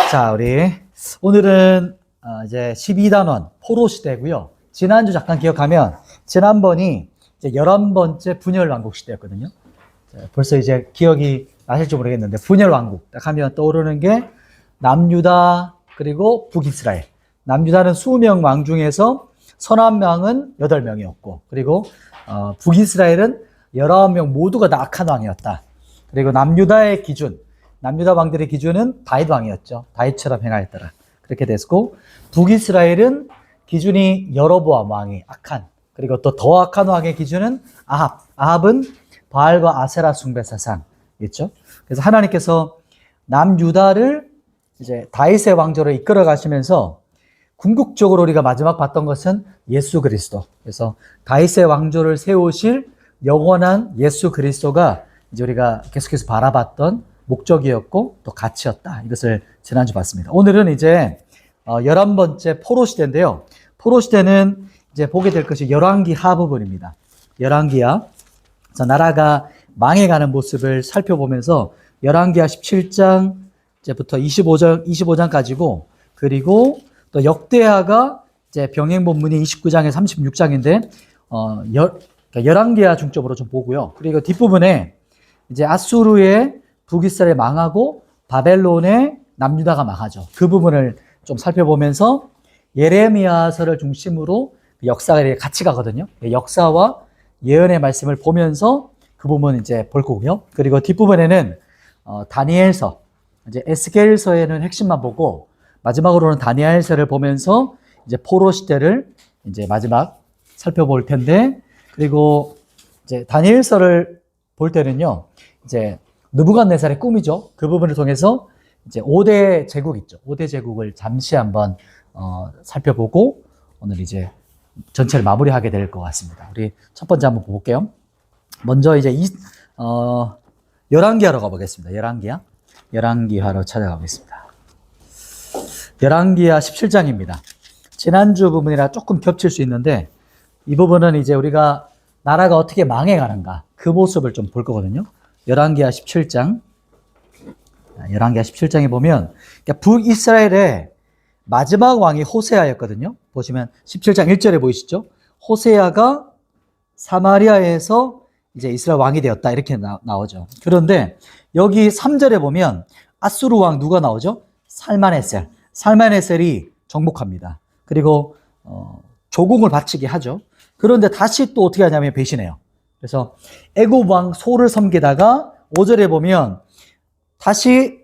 자, 우리 오늘은 이제 12단원 포로 시대고요. 지난주 잠깐 기억하면 지난번이 이제 11번째 분열 왕국 시대였거든요. 자, 벌써 이제 기억이 나실지 모르겠는데 분열 왕국 딱 하면 떠오르는 게 남유다 그리고 북이스라엘. 남유다는 20명 왕 중에서 선한 왕은 8명이었고 그리고 북이스라엘은 19명 모두가 다 악한 왕이었다. 그리고 남유다의 기준, 남유다 왕들의 기준은 다윗 왕이었죠. 다윗처럼 행하였더라. 그렇게 됐고 북이스라엘은 기준이 여로보암 왕이 악한, 그리고 또 더 악한 왕의 기준은 아합. 아합은 바알과 아세라 숭배 사상이었죠. 그래서 하나님께서 남유다를 이제 다윗의 왕조로 이끌어 가시면서 궁극적으로 우리가 마지막 봤던 것은 예수 그리스도. 그래서 다윗의 왕조를 세우실 영원한 예수 그리스도가 이제 우리가 계속해서 바라봤던 목적이었고 또 가치였다. 이것을 지난주 봤습니다. 오늘은 이제 11번째 포로 시대인데요. 포로 시대는 이제 보게 될 것이 열왕기하 부분입니다. 열왕기하. 그래서 나라가 망해가는 모습을 살펴보면서 열왕기하 17장 이제부터 25장까지고 그리고 또 역대하가 이제 병행 본문이 29장에 36장인데 열왕기하 중점으로 좀 보고요. 그리고 뒷부분에 이제 아수르의 북이스라엘 망하고 바벨론의 남유다가 망하죠. 그 부분을 좀 살펴보면서 예레미야서를 중심으로 역사가 같이 가거든요. 역사와 예언의 말씀을 보면서 그 부분 이제 볼 거고요. 그리고 뒷부분에는 다니엘서, 이제 에스겔서에는 핵심만 보고 마지막으로는 다니엘서를 보면서 이제 포로 시대를 이제 마지막 살펴볼 텐데, 그리고 이제 다니엘서를 볼 때는요, 이제 느부갓네살의 꿈이죠. 그 부분을 통해서 이제 5대 제국 있죠. 5대 제국을 잠시 한번 살펴보고 오늘 이제 전체를 마무리하게 될 것 같습니다. 우리 첫 번째 한번 볼게요. 먼저 이제 열왕기하로 가보겠습니다. 열왕기하로 찾아가겠습니다. 열왕기하 17장입니다. 지난주 부분이라 조금 겹칠 수 있는데 이 부분은 이제 우리가 나라가 어떻게 망해가는가 그 모습을 좀 볼 거거든요. 열왕기하 17장. 열왕기하 17장에 보면 북이스라엘의 마지막 왕이 호세아였거든요. 보시면 17장 1절에 보이시죠? 호세아가 사마리아에서 이제 이스라엘 왕이 되었다 이렇게 나오죠. 그런데 여기 3절에 보면 아수르 왕 누가 나오죠? 살마네셀이 정복합니다. 그리고 조공을 바치게 하죠. 그런데 다시 또 어떻게 하냐면 배신해요. 그래서 애굽 왕 소를 섬기다가 5절에 보면 다시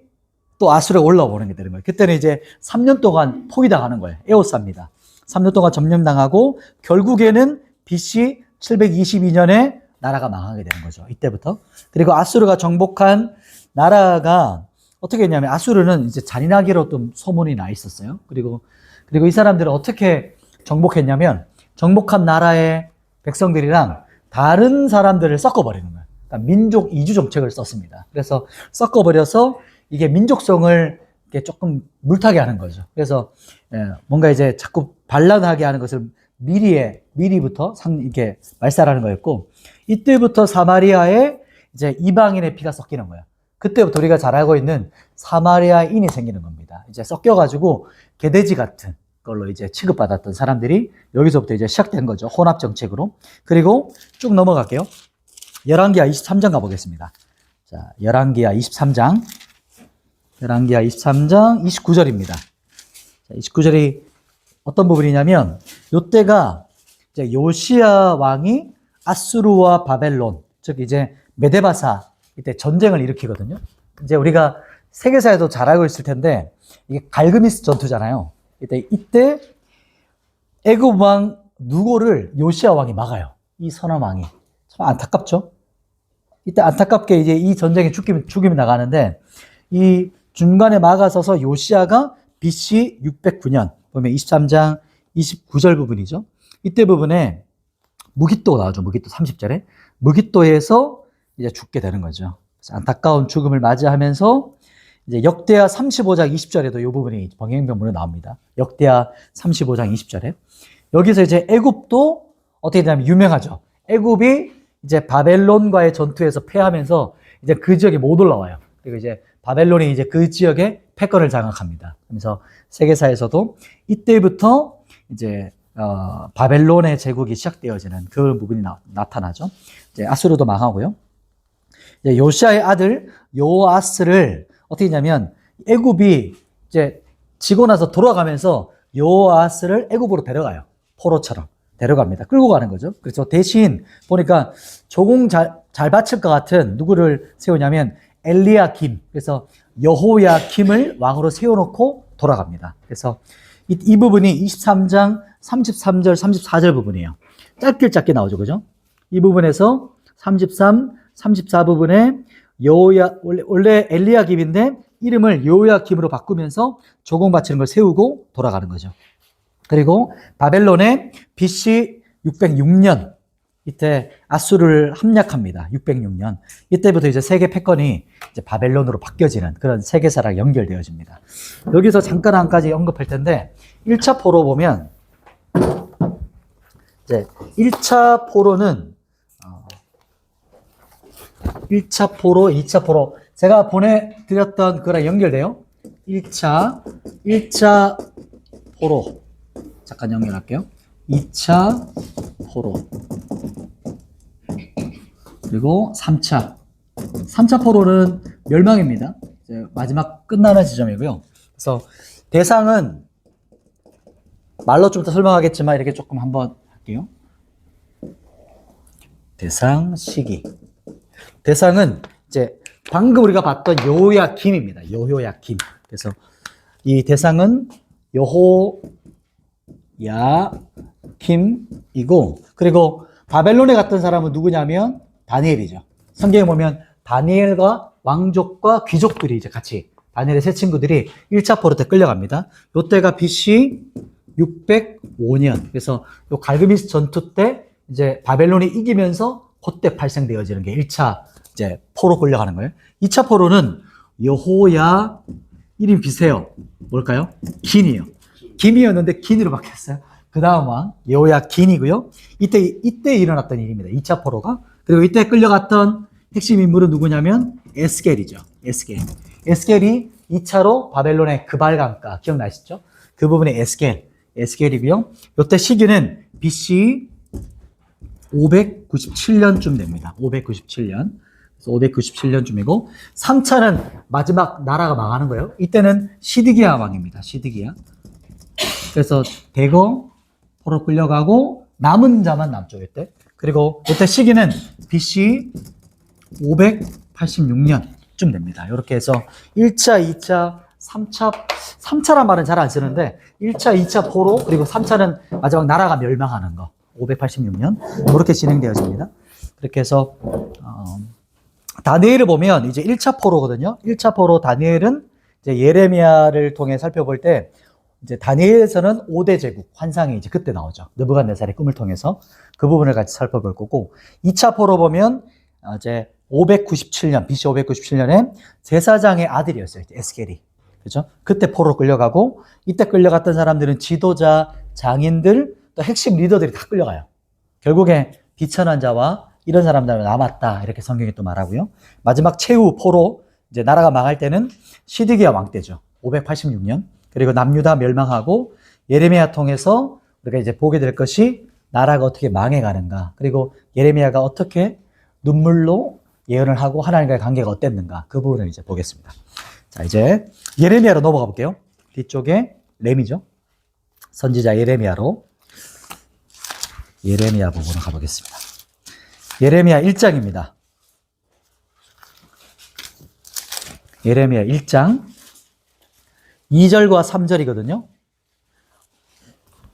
또 아수르에 올라오는 게 되는 거예요. 그때는 이제 3년 동안 포위당하는 거예요. 에오사입니다. 3년 동안 점령당하고 결국에는 BC 722년에 나라가 망하게 되는 거죠. 이때부터. 그리고 아수르가 정복한 나라가 어떻게 했냐면 아수르는 이제 잔인하기로 또 소문이 나 있었어요. 그리고 이 사람들은 어떻게 정복했냐면 정복한 나라의 백성들이랑 다른 사람들을 섞어버리는 거예요. 그러니까 민족 이주 정책을 썼습니다. 그래서 섞어버려서 이게 민족성을 이렇게 조금 물타게 하는 거죠. 그래서 뭔가 이제 자꾸 반란하게 하는 것을 미리부터 이렇게 말살하는 거였고, 이때부터 사마리아에 이제 이방인의 피가 섞이는 거예요. 그때부터 우리가 잘 알고 있는 사마리아인이 생기는 겁니다. 이제 섞여가지고 개돼지 같은 걸로 이제 취급받았던 사람들이 여기서부터 이제 시작된 거죠. 혼합 정책으로. 그리고 쭉 넘어갈게요. 열왕기하 23장 가보겠습니다. 자, 열왕기하 23장 29절입니다. 자, 29절이 어떤 부분이냐면 요때가 이제 요시야 왕이 아수르와 바벨론, 즉 이제 메데바사 이때 전쟁을 일으키거든요. 이제 우리가 세계사에도 잘 알고 있을 텐데 이게 갈그미스 전투잖아요. 이때 애굽 왕 누고를 요시야 왕이 막아요. 이 선한 왕이. 참 안타깝죠? 이때 안타깝게 이제 이 전쟁에 죽임이 나가는데 이 중간에 막아서서 요시야가 BC 609년 보면 23장 29절 부분이죠. 이때 부분에 무깃도가 나오죠. 무깃도 30절에 무깃도에서 이제 죽게 되는 거죠. 그래서 안타까운 죽음을 맞이하면서 이제 역대하 35장 20절에도 이 부분이 병행병문으로 나옵니다. 역대하 35장 20절에 여기서 이제 애굽도 어떻게 되냐면 유명하죠. 애굽이 이제 바벨론과의 전투에서 패하면서 이제 그 지역에 못 올라와요. 그리고 이제 바벨론이 이제 그 지역의 패권을 장악합니다. 그래서 세계사에서도 이때부터 이제 바벨론의 제국이 시작되어지는 그 부분이 나타나죠. 이제 아수르도 망하고요. 이제 요시아의 아들 요아스를 어떻게 했냐면 애굽이 이제 지고 나서 돌아가면서 요아스를 애굽으로 데려가요. 포로처럼 데려갑니다. 끌고 가는 거죠. 그래서 대신 보니까 조공 잘 바칠 것 같은 누구를 세우냐면 엘리야김. 그래서 여호야김을 왕으로 세워놓고 돌아갑니다. 그래서 이 부분이 23장 33절, 34절 부분이에요. 짧게 나오죠. 그죠? 이 부분에서 33, 34 부분에 원래 엘리야김인데 이름을 여호야김으로 바꾸면서 조공 바치는 걸 세우고 돌아가는 거죠. 그리고 바벨론의 BC 606년 이때 아수르를 함락합니다. 606년 이때부터 이제 세계 패권이 이제 바벨론으로 바뀌어지는 그런 세계사랑 연결되어집니다. 여기서 잠깐 한 가지 언급할 텐데 1차 포로 보면 이제 1차 포로는 1차 포로, 2차 포로 제가 보내드렸던 그거랑 연결돼요. 1차 포로 잠깐 연결할게요. 2차 포로 그리고 3차 포로는 멸망입니다. 이제 마지막 끝나는 지점이고요. 그래서 대상은 말로 좀 더 설명하겠지만 이렇게 조금 한번 할게요. 대상 시기. 대상은 이제 방금 우리가 봤던 여호야김입니다. 여호야김. 그래서 이 대상은 여호야김이고 그리고 바벨론에 갔던 사람은 누구냐면 다니엘이죠. 성경에 보면 다니엘과 왕족과 귀족들이 이제 같이 다니엘의 세 친구들이 1차 포로 때 끌려갑니다. 요때가 BC 605년. 그래서 요 갈그미스 전투 때 이제 바벨론이 이기면서 그때 발생되어지는 게 1차 이제 포로 끌려가는 거예요. 2차 포로는 여호야 이름 비세요. 뭘까요? 긴이에요. 김이었는데 긴으로 바뀌었어요. 그 다음 왕 여호야 긴이고요. 이때 일어났던 일입니다. 2차 포로가. 그리고 이때 끌려갔던 핵심 인물은 누구냐면 에스겔이죠. 에스겔이 2차로 바벨론의 그발강가 기억나시죠? 그 부분이 에스겔이고요. 이때 시기는 BC 597년쯤 됩니다. 597년. 그래서 597년쯤이고 3차는 마지막 나라가 망하는 거예요. 이때는 시드기야 왕입니다. 시드기야. 그래서 대거 포로 끌려가고 남은 자만 남죠. 이때. 그리고 이때 시기는 BC 586년쯤 됩니다. 이렇게 해서 1차, 2차, 3차란 말은 잘 안 쓰는데 1차, 2차 포로 그리고 3차는 마지막 나라가 멸망하는 거 586년 이렇게 진행되어집니다. 그렇게 해서 다니엘을 보면 이제 1차 포로거든요. 1차 포로 다니엘은 이제 예레미야를 통해 살펴볼 때 이제 다니엘에서는 5대 제국 환상이 이제 그때 나오죠. 느부갓네살의 꿈을 통해서 그 부분을 같이 살펴볼 거고 2차 포로 보면 이제 597년 BC 597년에 제사장의 아들이었어요. 에스겔이. 그죠? 그때 포로로 끌려가고 이때 끌려갔던 사람들은 지도자, 장인들, 또 핵심 리더들이 다 끌려가요. 결국에 비천한 자와 이런 사람들은 남았다. 이렇게 성경이 또 말하고요. 마지막 최후 포로 이제 나라가 망할 때는 시드기야 왕 때죠. 586년. 그리고 남유다 멸망하고 예레미야 통해서 우리가 이제 보게 될 것이 나라가 어떻게 망해가는가. 그리고 예레미야가 어떻게 눈물로 예언을 하고 하나님과의 관계가 어땠는가. 그 부분을 이제 보겠습니다. 자, 이제 예레미야로 넘어가 볼게요. 뒤쪽에 렘이죠. 선지자 예레미야로 예레미야 부분으로 가보겠습니다. 예레미야 1장입니다. 예레미야 1장 2절과 3절이거든요.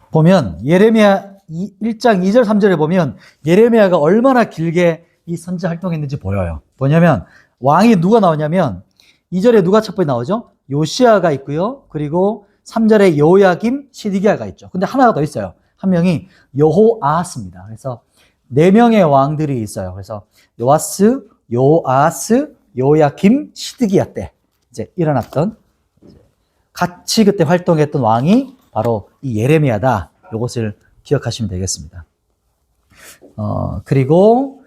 보면 예레미야 1장 2절 3절에 보면 예레미야가 얼마나 길게 이 선지 활동했는지 보여요. 뭐냐면 왕이 누가 나오냐면 2절에 누가 첫 번째 나오죠? 요시야가 있고요. 그리고 3절에 여호야김, 시드기야가 있죠. 근데 하나가 더 있어요. 한 명이 여호아스입니다. 그래서 4명의 왕들이 있어요. 그래서 요아스, 요아스, 여호야김, 시드기야 때 이제 일어났던 같이 그때 활동했던 왕이 바로 이 예레미야다. 이것을 기억하시면 되겠습니다. 그리고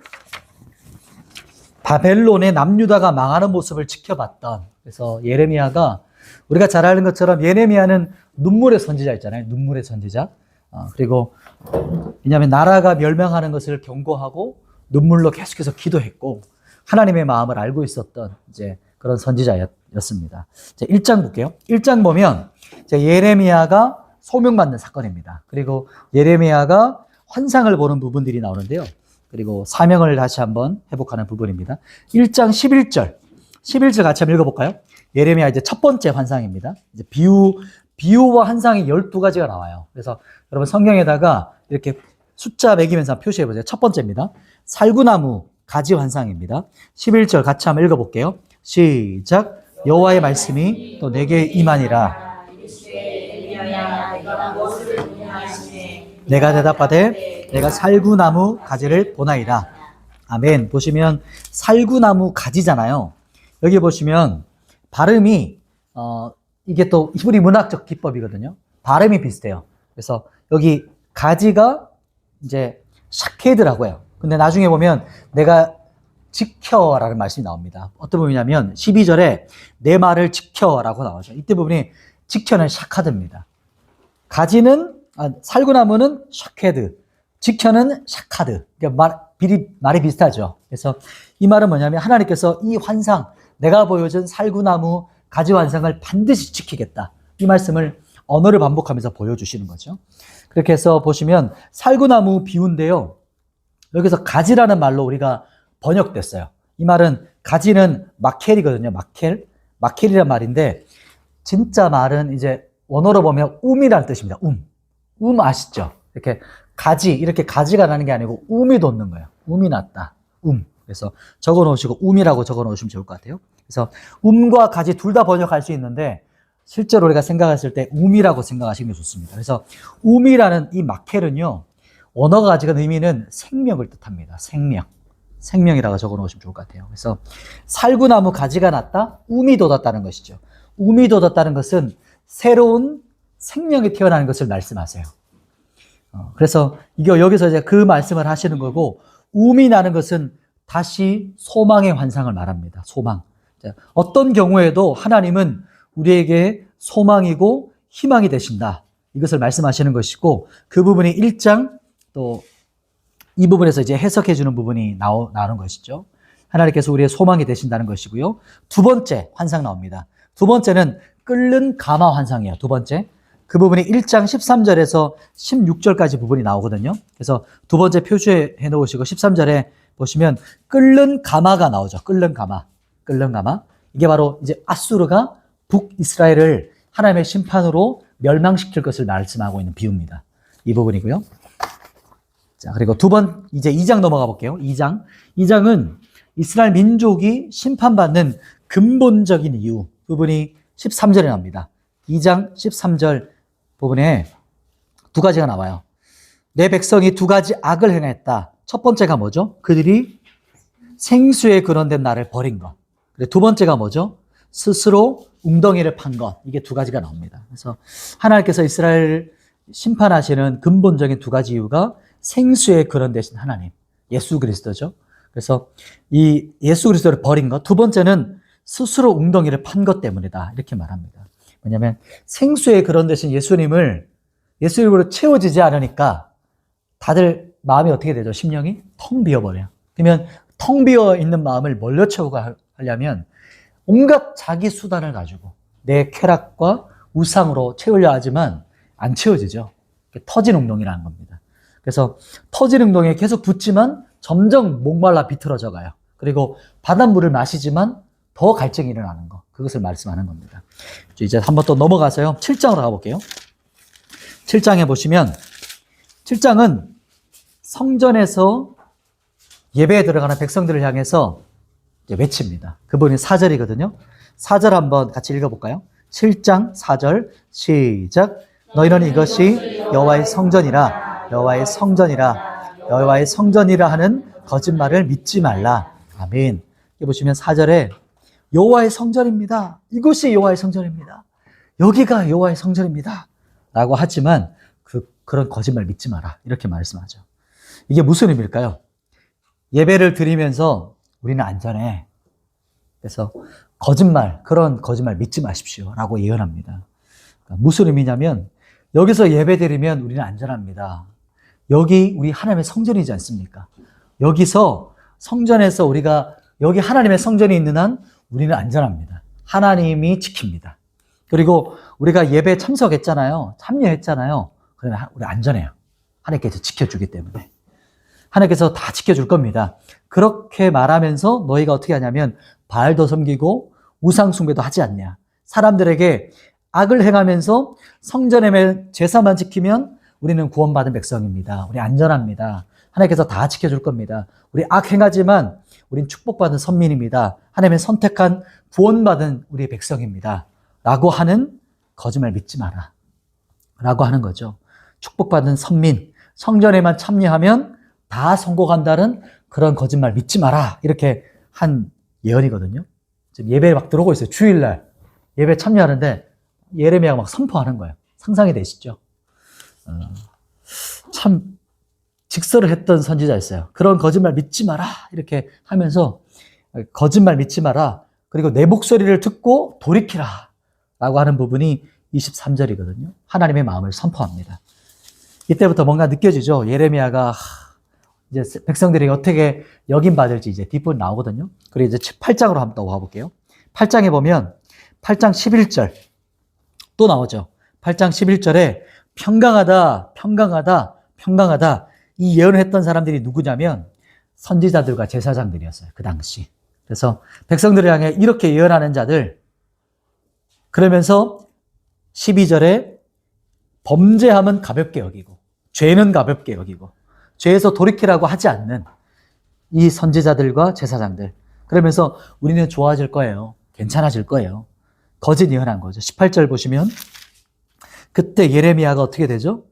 바벨론의 남유다가 망하는 모습을 지켜봤던, 그래서 예레미야가 우리가 잘 아는 것처럼 예레미야는 눈물의 선지자 있잖아요. 눈물의 선지자. 그리고 왜냐하면 나라가 멸망하는 것을 경고하고 눈물로 계속해서 기도했고 하나님의 마음을 알고 있었던 이제 그런 선지자였습니다. 1장 볼게요. 1장 보면 예레미야가 소명받는 사건입니다. 그리고 예레미야가 환상을 보는 부분들이 나오는데요. 그리고 사명을 다시 한번 회복하는 부분입니다. 1장 11절. 11절 같이 한번 읽어볼까요? 예레미야 이제 첫 번째 환상입니다. 이제 비유와 환상이 12가지가 나와요. 그래서 여러분 성경에다가 이렇게 숫자 매기면서 표시해 보세요. 첫 번째입니다. 살구나무 가지 환상입니다. 11절 같이 한번 읽어볼게요. 시작. 여호와의 말씀이 또 내게 임하니라. 내가 대답하되 내가 살구나무 가지를 보나이다. 아멘. 보시면 살구나무 가지잖아요. 여기 보시면 발음이 이게 또 히브리 문학적 기법이거든요. 발음이 비슷해요. 그래서 여기 가지가 이제 샤케드라고 해요. 근데 나중에 보면 내가 지켜라는 말씀이 나옵니다. 어떤 부분이냐면 12절에 내 말을 지켜라고 나오죠. 이때 부분이 지켜는 샤카드입니다. 가지는 살구나무는 샤케드, 지켜는 샤카드. 그러니까 말이 비슷하죠. 그래서 이 말은 뭐냐면 하나님께서 이 환상, 내가 보여준 살구나무 가지 환상을 반드시 지키겠다. 이 말씀을 언어를 반복하면서 보여주시는 거죠. 그렇게 해서 보시면 살구나무 비유인데요. 여기서 가지라는 말로 우리가 번역됐어요. 이 말은 가지는 마켈이거든요. 마켈이란 말인데 진짜 말은 이제 원어로 보면 움이라는 뜻입니다. 움 아시죠? 이렇게 가지, 이렇게 가지가 나는 게 아니고 움이 돋는 거예요. 움이 났다. 그래서 적어 놓으시고 움이라고 적어 놓으시면 좋을 것 같아요. 그래서 움과 가지 둘 다 번역할 수 있는데 실제로 우리가 생각했을 때 움이라고 생각하시는 게 좋습니다. 그래서 움이라는 이 마켈은요, 원어가 가지는 의미는 생명을 뜻합니다. 생명이라고 적어 놓으시면 좋을 것 같아요. 그래서 살구나무 가지가 났다, 움이 돋았다는 것이죠. 움이 돋았다는 것은 새로운 생명이 태어나는 것을 말씀하세요. 그래서 여기서 이제 그 말씀을 하시는 거고, 움이 나는 것은 다시 소망의 환상을 말합니다. 소망. 어떤 경우에도 하나님은 우리에게 소망이고 희망이 되신다. 이것을 말씀하시는 것이고, 그 부분이 1장 또 이 부분에서 이제 해석해 주는 부분이 나오는 것이죠. 하나님께서 우리의 소망이 되신다는 것이고요. 두 번째 환상 나옵니다. 두 번째는 끓는 가마 환상이에요. 두 번째. 그 부분이 1장 13절에서 16절까지 부분이 나오거든요. 그래서 두 번째 표시해 놓으시고 13절에 보시면 끓는 가마가 나오죠. 끓는 가마. 이게 바로 이제 아수르가 북이스라엘을 하나님의 심판으로 멸망시킬 것을 말씀하고 있는 비유입니다. 이 부분이고요. 자, 그리고 이제 2장 넘어가 볼게요. 2장은 이스라엘 민족이 심판받는 근본적인 이유 부분이 13절에 나옵니다. 2장 13절 부분에 두 가지가 나와요. 내 백성이 두 가지 악을 행했다. 첫 번째가 뭐죠? 그들이 생수에 근원된 나를 버린 것. 두 번째가 뭐죠? 스스로 웅덩이를 판 것. 이게 두 가지가 나옵니다. 그래서 하나님께서 이스라엘을 심판하시는 근본적인 두 가지 이유가 생수에 근원되신 하나님, 예수 그리스도죠. 그래서 이 예수 그리스도를 버린 것. 두 번째는 스스로 웅덩이를 판 것 때문이다. 이렇게 말합니다. 왜냐하면 생수에 근원되신 예수님으로 채워지지 않으니까 다들 마음이 어떻게 되죠? 심령이 텅 비어버려요. 그러면 텅 비어 있는 마음을 뭘로 채우고 하려면 온갖 자기 수단을 가지고 내 쾌락과 우상으로 채우려 하지만 안 채워지죠. 터진 웅덩이라는 겁니다. 그래서 터진 웅덩이에 계속 붙지만 점점 목말라 비틀어져 가요. 그리고 바닷물을 마시지만 더 갈증이 일어나는 거. 그것을 말씀하는 겁니다. 이제 한번 또 넘어가서요. 7장으로 가볼게요. 7장에 보시면 7장은 성전에서 예배에 들어가는 백성들을 향해서 이제 외칩니다. 그분이 4절이거든요. 4절 한번 같이 읽어볼까요? 7장 4절 시작. 너희는 이것이 여호와의 성전이라 여호와의 성전이라 하는 거짓말을 믿지 말라. 아멘. 여기 보시면 4절에 여호와의 성전입니다. 이곳이 여호와의 성전입니다. 여기가 여호와의 성전입니다. 라고 하지만 그런 거짓말 믿지 마라. 이렇게 말씀하죠. 이게 무슨 의미일까요? 예배를 드리면서 우리는 안전해. 그래서 거짓말, 그런 거짓말 믿지 마십시오. 라고 예언합니다. 그러니까 무슨 의미냐면 여기서 예배드리면 우리는 안전합니다. 여기 우리 하나님의 성전이지 않습니까? 여기서 성전에서 우리가 여기 하나님의 성전이 있는 한 우리는 안전합니다. 하나님이 지킵니다. 그리고 우리가 예배에 참석했잖아요. 참여했잖아요. 그러면 우리 안전해요. 하나님께서 지켜주기 때문에. 하나님께서 다 지켜줄 겁니다. 그렇게 말하면서 너희가 어떻게 하냐면 바알도 섬기고 우상 숭배도 하지 않냐. 사람들에게 악을 행하면서 성전의 제사만 지키면 우리는 구원받은 백성입니다. 우리 안전합니다. 하나님께서 다 지켜줄 겁니다. 우리 악 행하지만 우린 축복받은 선민입니다. 하나님의 선택한 구원받은 우리 백성입니다. 라고 하는 거짓말 믿지 마라. 라고 하는 거죠. 축복받은 선민, 성전에만 참여하면 다 성공한다는 그런 거짓말 믿지 마라. 이렇게 한 예언이거든요. 지금 예배에 막 들어오고 있어요. 주일날 예배 참여하는데 예레미야가 막 선포하는 거예요. 상상이 되시죠? 참 직설을 했던 선지자였어요. 그런 거짓말 믿지 마라. 이렇게 하면서 거짓말 믿지 마라. 그리고 내 목소리를 듣고 돌이키라. 라고 하는 부분이 23절이거든요. 하나님의 마음을 선포합니다. 이때부터 뭔가 느껴지죠? 예레미야가 이제 백성들이 어떻게 여김받을지 이제 뒷부분 나오거든요. 그리고 이제 8장으로 한번 또 와볼게요. 8장에 보면 8장 11절 또 나오죠. 8장 11절에 평강하다, 평강하다, 평강하다 이 예언을 했던 사람들이 누구냐면 선지자들과 제사장들이었어요. 그 당시. 그래서 백성들을 향해 이렇게 예언하는 자들 그러면서 12절에 범죄함은 가볍게 여기고 죄는 가볍게 여기고 죄에서 돌이키라고 하지 않는 이 선지자들과 제사장들 그러면서 우리는 좋아질 거예요. 괜찮아질 거예요. 거짓 예언한 거죠. 18절 보시면 그때 예레미야가 어떻게 되죠?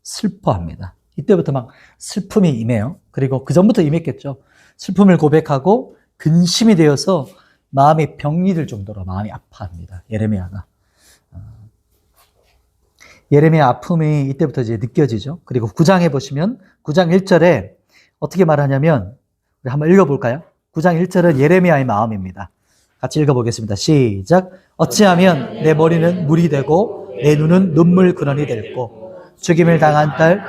슬퍼합니다. 이때부터 막 슬픔이 임해요. 그리고 그 전부터 임했겠죠. 슬픔을 고백하고 근심이 되어서 마음이 병이 들 정도로 마음이 아파합니다. 예레미야가. 예레미야 아픔이 이때부터 이제 느껴지죠. 그리고 9장에 보시면 9장 1절에 어떻게 말하냐면 우리 한번 읽어볼까요? 9장 1절은 예레미야의 마음입니다. 같이 읽어보겠습니다. 시작. 어찌하면 내 머리는 물이 되고 내 눈은 눈물 근원이 될고 죽임을 당한 딸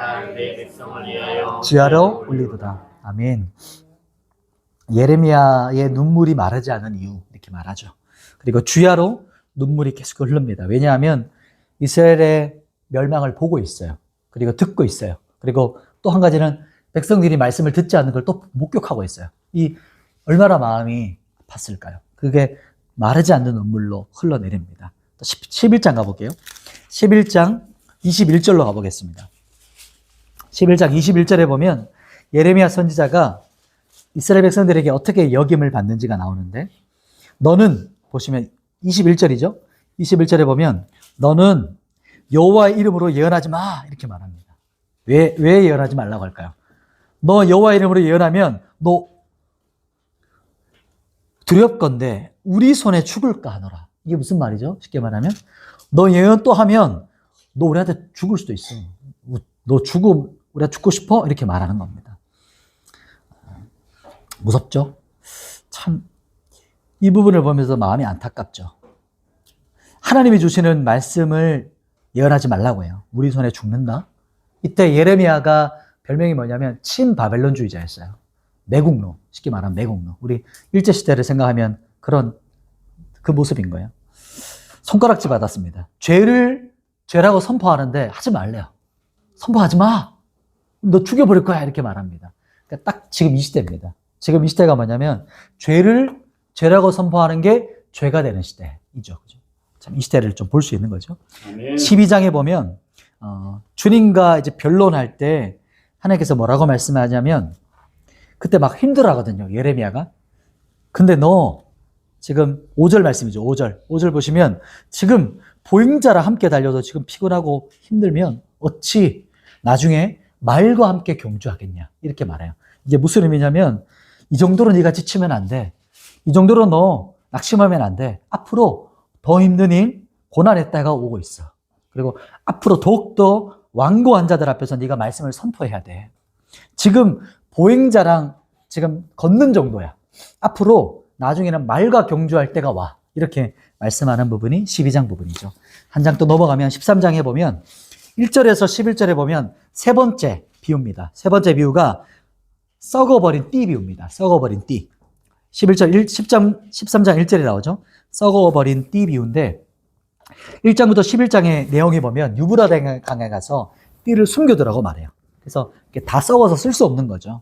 주야로 울리도다. 아멘. 예레미야의 눈물이 마르지 않은 이유 이렇게 말하죠. 그리고 주야로 눈물이 계속 흐릅니다. 왜냐하면 이스라엘의 멸망을 보고 있어요. 그리고 듣고 있어요. 그리고 또 한 가지는 백성들이 말씀을 듣지 않는 걸 또 목격하고 있어요. 이 얼마나 마음이 아팠을까요? 그게 마르지 않는 눈물로 흘러내립니다. 11장 가볼게요. 11장 21절로 가보겠습니다. 11장 21절에 보면 예레미야 선지자가 이스라엘 백성들에게 어떻게 역임을 받는지가 나오는데 너는 보시면 21절이죠. 21절에 보면 너는 여호와의 이름으로 예언하지 마 이렇게 말합니다. 왜 예언하지 말라고 할까요? 너 여호와의 이름으로 예언하면 너 두렵건대 우리 손에 죽을까 하노라. 이게 무슨 말이죠? 쉽게 말하면 너 예언 또 하면 너 우리한테 죽을 수도 있어. 너 우리가 죽고 싶어? 이렇게 말하는 겁니다. 무섭죠? 참 이 부분을 보면서 마음이 안타깝죠. 하나님이 주시는 말씀을 예언하지 말라고 해요. 우리 손에 죽는다? 이때 예레미야가 별명이 뭐냐면 친바벨론주의자였어요. 매국노, 쉽게 말하면 매국노. 우리 일제시대를 생각하면 그 모습인 거예요. 손가락질 받았습니다. 죄라고 선포하는데 하지 말래요. 선포하지 마. 너 죽여버릴 거야. 이렇게 말합니다. 그러니까 딱 지금 이 시대입니다. 지금 이 시대가 뭐냐면 죄라고 선포하는 게 죄가 되는 시대이죠. 그죠? 참 이 시대를 좀 볼 수 있는 거죠. 12장에 보면 주님과 이제 변론할 때 하나님께서 뭐라고 말씀하냐면 그때 막 힘들어하거든요. 예레미야가. 근데 너 지금 5절 말씀이죠. 5절 보시면 지금 보행자랑 함께 달려도 지금 피곤하고 힘들면 어찌 나중에 말과 함께 경주하겠냐 이렇게 말해요. 이게 무슨 의미냐면 이 정도로 네가 지치면 안 돼. 이 정도로 너 낙심하면 안 돼. 앞으로 더 힘든 일, 고난의 때가 오고 있어. 그리고 앞으로 더욱더 완고한 자들 앞에서 네가 말씀을 선포해야 돼. 지금 보행자랑 지금 걷는 정도야. 앞으로 나중에는 말과 경주할 때가 와. 이렇게 말씀하는 부분이 12장 부분이죠. 한 장 또 넘어가면 13장에 보면 1절에서 11절에 보면 세 번째 비유입니다. 세 번째 비유가 썩어버린 띠 비유입니다. 썩어버린 띠. 13장 1절에 나오죠. 썩어버린 띠 비유인데 1장부터 11장의 내용이 보면 유브라데 강에 가서 띠를 숨겨두라고 말해요. 그래서 다 썩어서 쓸 수 없는 거죠.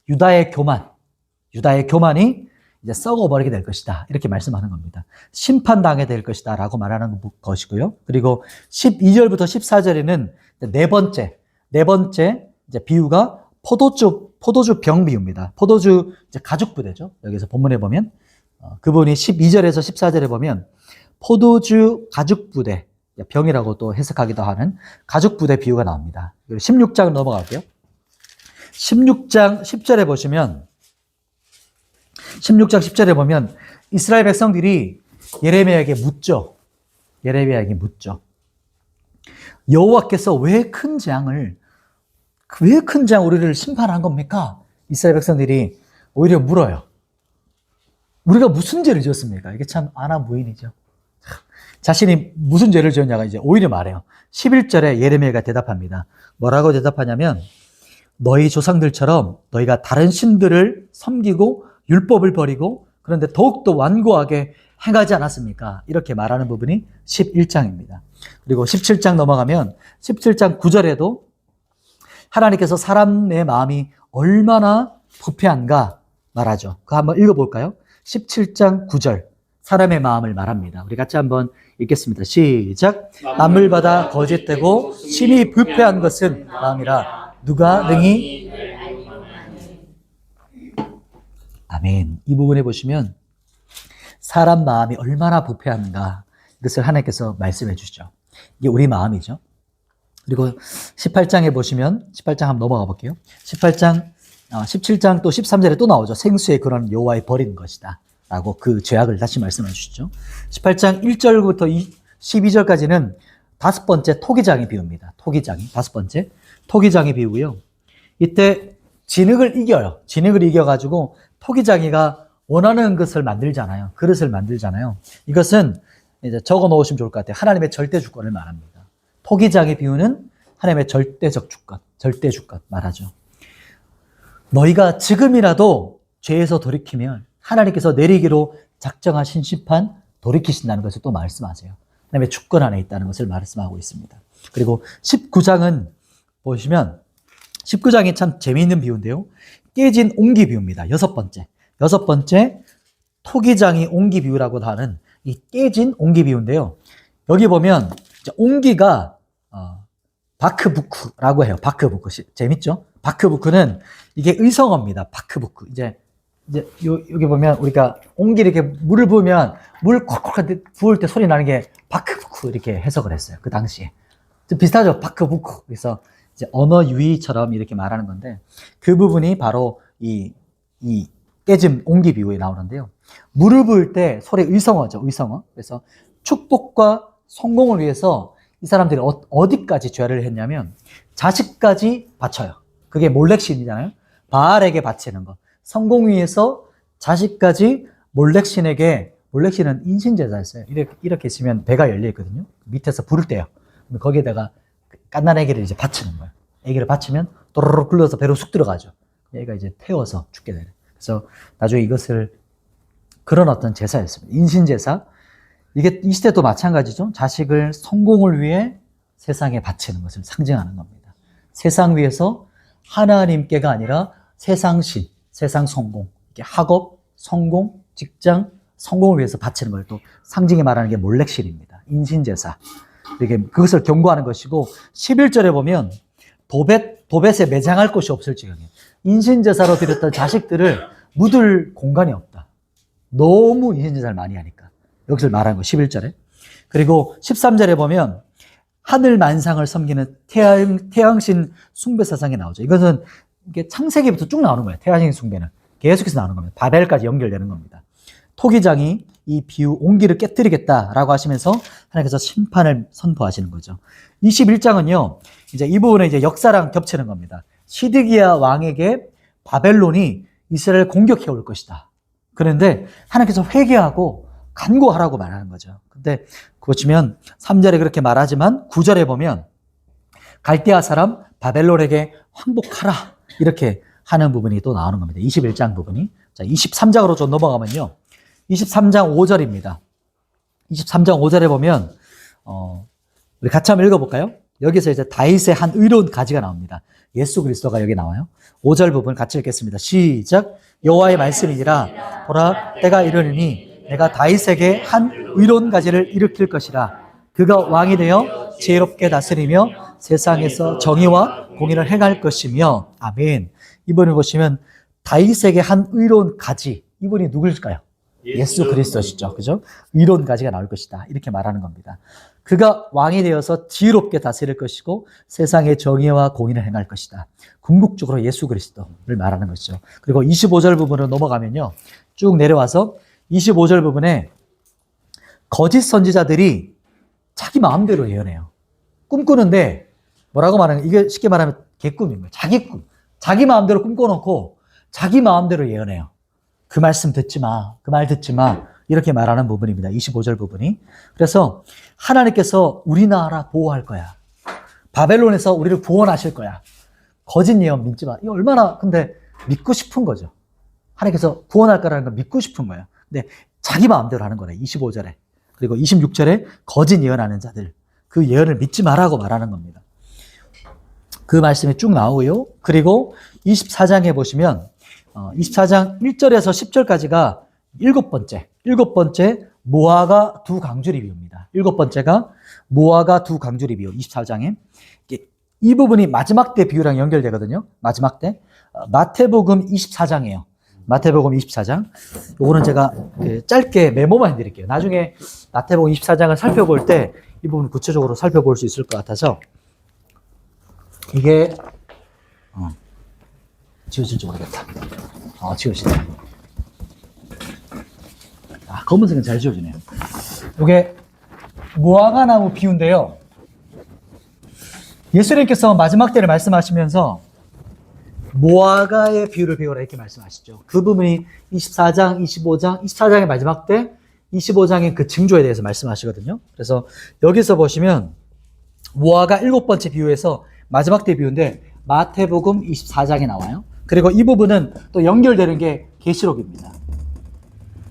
유다의 교만이 이제 썩어버리게 될 것이다. 이렇게 말씀하는 겁니다. 심판당하게 될 것이다. 라고 말하는 것이고요. 그리고 12절부터 14절에는 네 번째 이제 비유가 포도주 병 비유입니다. 포도주 이제 가죽 부대죠. 여기서 본문에 보면 그분이 12절에서 14절에 보면 포도주 가죽 부대 병이라고 또 해석하기도 하는 가죽 부대 비유가 나옵니다. 16장 넘어갈게요. 16장 10절에 보시면 16장 10절에 보면 이스라엘 백성들이 예레미야에게 묻죠. 여호와께서 왜 큰 재앙 우리를 심판한 겁니까? 이스라엘 백성들이 오히려 물어요. 우리가 무슨 죄를 지었습니까? 이게 참 아나무인이죠. 자신이 무슨 죄를 지었냐가 이제 오히려 말해요. 11절에 예레미야가 대답합니다. 뭐라고 대답하냐면 너희 조상들처럼 너희가 다른 신들을 섬기고 율법을 버리고 그런데 더욱더 완고하게 행하지 않았습니까? 이렇게 말하는 부분이 11장입니다. 그리고 17장 넘어가면 17장 9절에도 하나님께서 사람의 마음이 얼마나 부패한가 말하죠. 그거 한번 읽어볼까요? 17장 9절 사람의 마음을 말합니다. 우리 같이 한번 읽겠습니다. 시작. 만물마다 거짓되고 심히 부패한 것은 마음이라 누가 능히 아멘. 이 부분에 보시면 사람 마음이 얼마나 부패한가 이것을 하나님께서 말씀해 주시죠. 이게 우리 마음이죠. 그리고 18장에 보시면 18장 한번 넘어가 볼게요. 17장 또 13절에 또 나오죠. 생수의 근원은 여호와의 버린 것이다 라고 그 죄악을 다시 말씀해 주시죠. 18장 1절부터 12절까지는 다섯 번째 토기장의 비유입니다. 다섯 번째 토기장의 비유고요. 이때 진흙을 이겨가지고 토기장이가 원하는 것을 만들잖아요. 그릇을 만들잖아요. 이것은 이제 적어 놓으시면 좋을 것 같아요. 하나님의 절대 주권을 말합니다. 토기장의 비유는 하나님의 절대적 주권 말하죠. 너희가 지금이라도 죄에서 돌이키면 하나님께서 내리기로 작정하신 심판 돌이키신다는 것을 또 말씀하세요. 하나님의 주권 안에 있다는 것을 말씀하고 있습니다. 그리고 19장은 보시면 19장이 참 재미있는 비유인데요. 깨진 옹기 비유입니다. 여섯 번째 토기장이 옹기 비유라고 하는 이 깨진 옹기 비유인데요. 여기 보면 옹기가 바크부크라고 해요. 바크부크 재밌죠? 바크부크는 이게 의성어입니다. 바크부크 이제 여기 보면 우리가 옹기 이렇게 물을 부으면 물 콜콜 부을 때 소리 나는 게 바크부크 이렇게 해석을 했어요. 그 당시에 좀 비슷하죠. 바크부크 그래서 이제 언어 유희처럼 이렇게 말하는 건데 그 부분이 바로 이 깨짐 옹기 비유에 나오는데요. 물을 부을 때 소리 의성어죠. 그래서 축복과 성공을 위해서 이 사람들이 어디까지 죄를 했냐면 자식까지 바쳐요. 그게 몰렉신이잖아요. 바알에게 바치는 거. 성공 위해서 자식까지 몰렉신은 인신제사였어요. 이렇게 있으면 배가 열려있거든요. 밑에서 불을 떼요. 거기에다가 갓난 애기를 이제 바치는 거예요. 애기를 바치면 또르르 굴러서 배로 쑥 들어가죠. 얘가 이제 태워서 죽게 되는. 그래서 나중에 이것을 그런 어떤 제사였습니다. 인신제사. 이게 이 시대도 마찬가지죠. 자식을 성공을 위해 세상에 바치는 것을 상징하는 겁니다. 세상 위에서 하나님께가 아니라 세상신, 세상 성공, 이게 학업, 성공, 직장, 성공을 위해서 바치는 걸 또 상징이 말하는 게 몰렉신입니다. 인신제사. 이게 그것을 경고하는 것이고 11절에 보면 도벳에 매장할 곳이 없을 지경에 인신제사로 드렸던 자식들을 묻을 공간이 없다. 너무 인신제사를 많이 하니까. 여기서 말하는 거 11절에. 그리고 13절에 보면 하늘 만상을 섬기는 태양신 숭배 사상이 나오죠. 이것은 이게 창세기부터 쭉 나오는 거예요. 태양신 숭배는 계속해서 나오는 겁니다. 바벨까지 연결되는 겁니다. 토기장이 이 비유 옹기를 깨뜨리겠다라고 하시면서 하나님께서 심판을 선포하시는 거죠. 21장은요. 이제 이 부분은 이제 역사랑 겹치는 겁니다. 시드기야 왕에게 바벨론이 이스라엘을 공격해 올 것이다. 그런데 하나님께서 회개하고 간구하라고 말하는 거죠. 근데 보시면 3절에 그렇게 말하지만 9절에 보면 갈대아 사람 바벨론에게 항복하라 이렇게 하는 부분이 또 나오는 겁니다. 21장 부분이. 자, 23장으로 좀 넘어가면요. 23장 5절입니다. 23장 5절에 보면 우리 같이 한번 읽어볼까요? 여기서 이제 다윗의 한 의로운 가지가 나옵니다. 예수 그리스도가 여기 나와요. 5절 부분 같이 읽겠습니다. 시작. 여호와의 말씀이니라. 보라, 때가 이르느니 내가 다윗에게 한 의로운 가지를 일으킬 것이라. 그가 왕이 되어 지혜롭게 다스리며 세상에서 정의와 공의를 행할 것이며. 아멘. 이번에 보시면 다윗에게 한 의로운 가지. 이분이 누구일까요? 예수 그리스도시죠. 그죠? 의로운 가지가 나올 것이다. 이렇게 말하는 겁니다. 그가 왕이 되어서 지혜롭게 다스릴 것이고 세상의 정의와 공의를 행할 것이다. 궁극적으로 예수 그리스도를 말하는 것이죠. 그리고 25절 부분으로 넘어가면요. 쭉 내려와서 25절 부분에 거짓 선지자들이 자기 마음대로 예언해요. 꿈꾸는데 뭐라고 말하는, 이게 쉽게 말하면 개꿈인 거예요. 자기 꿈. 자기 마음대로 꿈꿔놓고 자기 마음대로 예언해요. 그 말씀 듣지 마. 그 말 듣지 마. 이렇게 말하는 부분입니다. 25절 부분이. 그래서 하나님께서 우리나라 보호할 거야. 바벨론에서 우리를 구원하실 거야. 거짓 예언 믿지 마. 이거 얼마나 근데 믿고 싶은 거죠. 하나님께서 구원할 거라는 걸 믿고 싶은 거예요. 근데 자기 마음대로 하는 거래. 25절에. 그리고 26절에 거짓 예언하는 자들. 그 예언을 믿지 말라고 말하는 겁니다. 그 말씀이 쭉 나오고요. 그리고 24장에 보시면 24장 1절에서 10절까지가 일곱 번째 모아가 두 강주리 비유입니다. 일곱 번째가 모아가 두 강주리 비유. 24장에 이 부분이 마지막 때 비유랑 연결되거든요. 마지막 때 마태복음 24장이에요. 마태복음 24장. 요거는 제가 짧게 메모만 해드릴게요. 나중에 마태복음 24장을 살펴볼 때 이 부분 구체적으로 살펴볼 수 있을 것 같아서 이게 지워질지 모르겠다. 지워지네. 검은색은 잘 지워지네요. 이게 무화과 나무 비유인데요. 예수님께서 마지막 때를 말씀하시면서 무화과의 비유를 배우라 이렇게 말씀하시죠. 그 부분이 24장, 25장, 24장의 마지막 때 25장의 그 징조에 대해서 말씀하시거든요. 그래서 여기서 보시면 무화과 일곱 번째 비유에서 마지막 때 비유인데 마태복음 24장에 나와요. 그리고 이 부분은 또 연결되는 게 계시록입니다.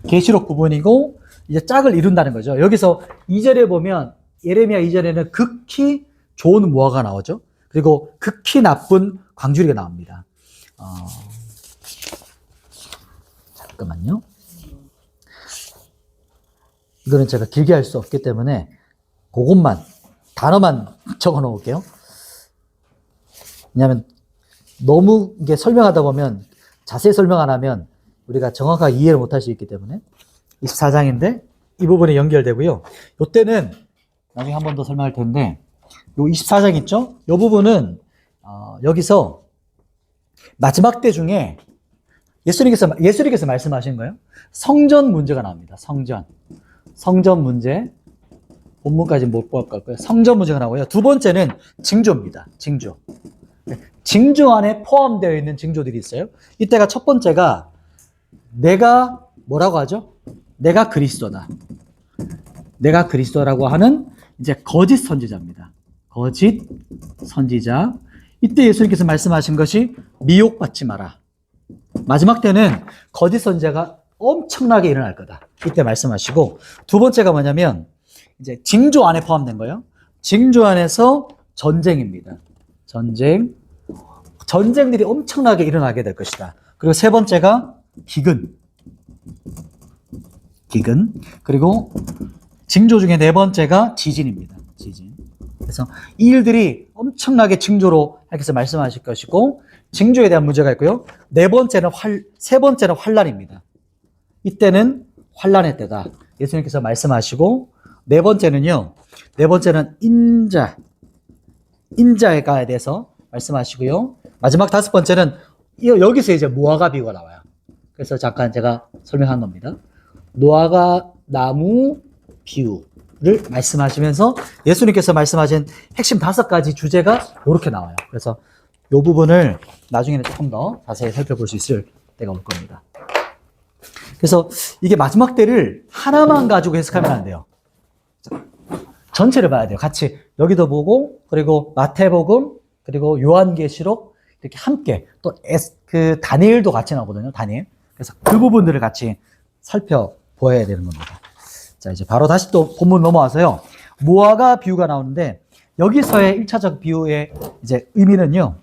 계시록 부분이고 이제 짝을 이룬다는 거죠. 여기서 2절에 보면 예레미야 2절에는 극히 좋은 무화과가 나오죠. 그리고 극히 나쁜 광주리가 나옵니다. 잠깐만요. 이거는 제가 길게 할 수 없기 때문에 그것만 단어만 적어 놓을게요. 왜냐하면 너무 이게 설명하다 보면 자세히 설명 안 하면 우리가 정확하게 이해를 못 할 수 있기 때문에 24장인데 이 부분이 연결되고요. 이때는 나중에 한 번 더 설명할 텐데 요 24장 있죠? 이 부분은 여기서 마지막 때 중에 예수님께서 말씀하신 거예요. 성전 문제가 나옵니다. 성전 문제. 본문까지 못 볼 거고요. 성전 문제가 나오고요. 두 번째는 징조입니다. 징조 안에 포함되어 있는 징조들이 있어요. 이때가 첫 번째가 내가 뭐라고 하죠? 내가 그리스도다. 내가 그리스도라고 하는 이제 거짓 선지자입니다. 거짓 선지자. 이때 예수님께서 말씀하신 것이 미혹받지 마라. 마지막 때는 거짓 선지자가 엄청나게 일어날 거다. 이때 말씀하시고 두 번째가 뭐냐면 이제 징조 안에 포함된 거예요. 징조 안에서 전쟁입니다. 전쟁들이 엄청나게 일어나게 될 것이다. 그리고 세 번째가 기근. 그리고 징조 중에 네 번째가 지진입니다. 그래서 이 일들이 엄청나게 징조로 하나님께서 말씀하실 것이고 징조에 대한 문제가 있고요. 세 번째는 환란입니다. 이때는 환란의 때다. 예수님께서 말씀하시고 네 번째는 인자에 대해서 말씀하시고요. 마지막 다섯 번째는 여기서 이제 무화과 비유가 나와요. 그래서 잠깐 제가 설명한 겁니다. 무화과 나무 비유를 말씀하시면서 예수님께서 말씀하신 핵심 5가지 주제가 이렇게 나와요. 그래서 이 부분을 나중에는 조금 더 자세히 살펴볼 수 있을 때가 올 겁니다. 그래서 이게 마지막 때를 하나만 가지고 해석하면 안 돼요. 전체를 봐야 돼요. 같이 여기도 보고, 그리고 마태복음, 그리고 요한계시록 이렇게 함께 또 그 다니엘도 같이 나오거든요. 다니엘. 그래서 그 부분들을 같이 살펴보아야 되는 겁니다. 자, 이제 바로 다시 또 본문 넘어와서요. 무화과 비유가 나오는데 여기서의 1차적 비유의 이제 의미는요.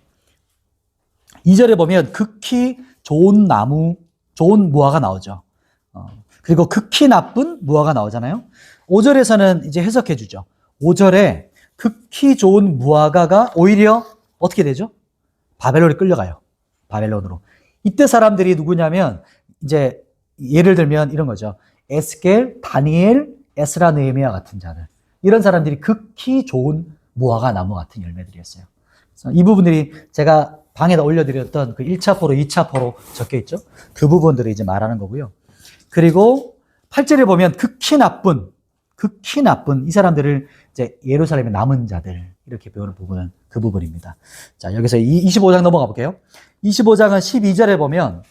2절에 보면 극히 좋은 나무, 좋은 무화과 나오죠. 그리고 극히 나쁜 무화과 나오잖아요. 5절에서는 이제 해석해 주죠. 5절에 극히 좋은 무화과가 오히려 어떻게 되죠? 바벨론에 끌려가요. 바벨론으로. 이때 사람들이 누구냐면 이제 예를 들면 이런 거죠. 에스겔, 다니엘, 에스라, 느헤미야 같은 자들. 이런 사람들이 극히 좋은 무화과 나무 같은 열매들이었어요. 그래서 이 부분들이 제가 방에다 올려드렸던 그 1차 포로, 2차 포로 적혀 있죠. 그 부분들을 이제 말하는 거고요. 그리고 8절에 보면 극히 나쁜 이 사람들을 이제 예루살렘의 남은 자들 이렇게 배우는 부분은 그 부분입니다. 자, 여기서 25장 넘어가 볼게요. 25장은 12절에 보면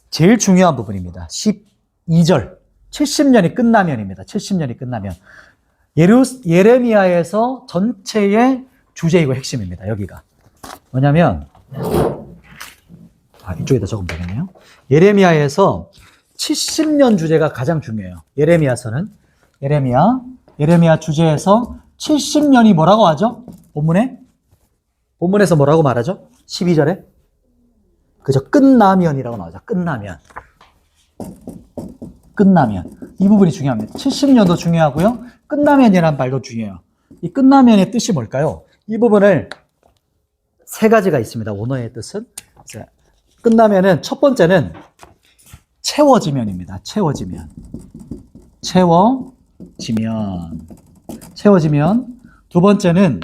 제일 중요한 부분입니다. 12절 70년이 끝나면입니다. 70년이 끝나면 예레미야에서 전체의 주제이고 핵심입니다. 여기가 뭐냐면 이쪽에다 적으면 되겠네요. 예레미야에서 70년 주제가 가장 중요해요. 예레미야서는 예레미야 주제에서 70년이 뭐라고 하죠? 본문에서 뭐라고 말하죠? 12절에 그죠? 끝나면이라고 나오죠. 끝나면 이 부분이 중요합니다. 70년도 중요하고요. 끝나면이라는 말도 중요해요. 이 끝나면의 뜻이 뭘까요? 이 부분을 세 가지가 있습니다. 원어의 뜻은 끝나면은 첫 번째는 채워지면입니다. 채워지면. 두 번째는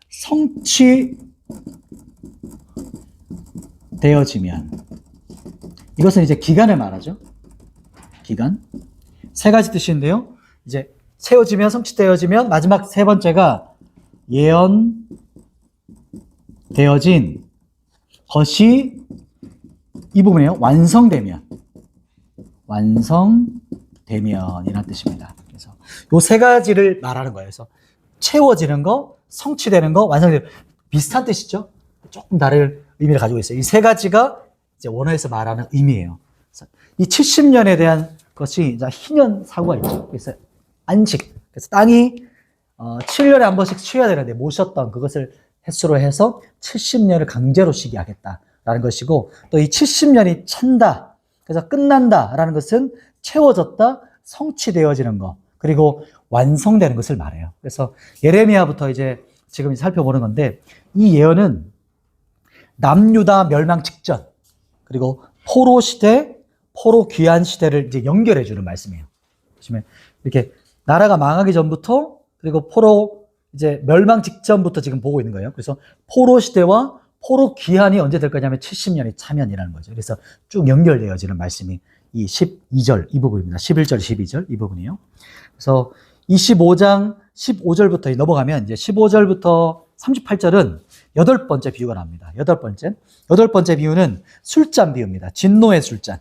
성취되어지면. 이것은 이제 기간을 말하죠. 기간. 세 가지 뜻인데요. 이제 채워지면, 성취되어지면, 마지막 세 번째가 예언되어진 것이 이 부분이에요. 완성되면이라는 뜻입니다. 그래서 요 세 가지를 말하는 거예요. 그래서 채워지는 거, 성취되는 거, 완성되는 거. 비슷한 뜻이죠. 조금 다른 의미를 가지고 있어요. 이 세 가지가 이제 원어에서 말하는 의미예요. 그래서 이 70년에 대한 것이 이제 희년 사고가 있죠. 그래서 안식. 그래서 땅이 7년에 한 번씩 쉬어야 되는데 못 쉬었던 그것을 횟수로 해서 70년을 강제로 쉬게 하겠다라는 것이고, 또 이 70년이 찬다. 그래서 끝난다라는 것은 채워졌다, 성취되어지는 것, 그리고 완성되는 것을 말해요. 그래서 예레미야부터 이제 지금 살펴보는 건데, 이 예언은 남유다 멸망 직전, 그리고 포로 시대, 포로 귀환 시대를 이제 연결해 주는 말씀이에요. 보시면 이렇게 나라가 망하기 전부터, 그리고 포로 이제 멸망 직전부터 지금 보고 있는 거예요. 그래서 포로 시대와 포로 귀환이 언제 될 거냐면 70년이 차면이라는 거죠. 그래서 쭉 연결되어지는 말씀이 이 12절 이 부분입니다. 11절, 12절 이 부분이에요. 그래서 25장 15절부터 넘어가면 이제 15절부터 38절은 여덟 번째 비유가 나옵니다. 여덟 번째 비유는 술잔 비유입니다. 진노의 술잔.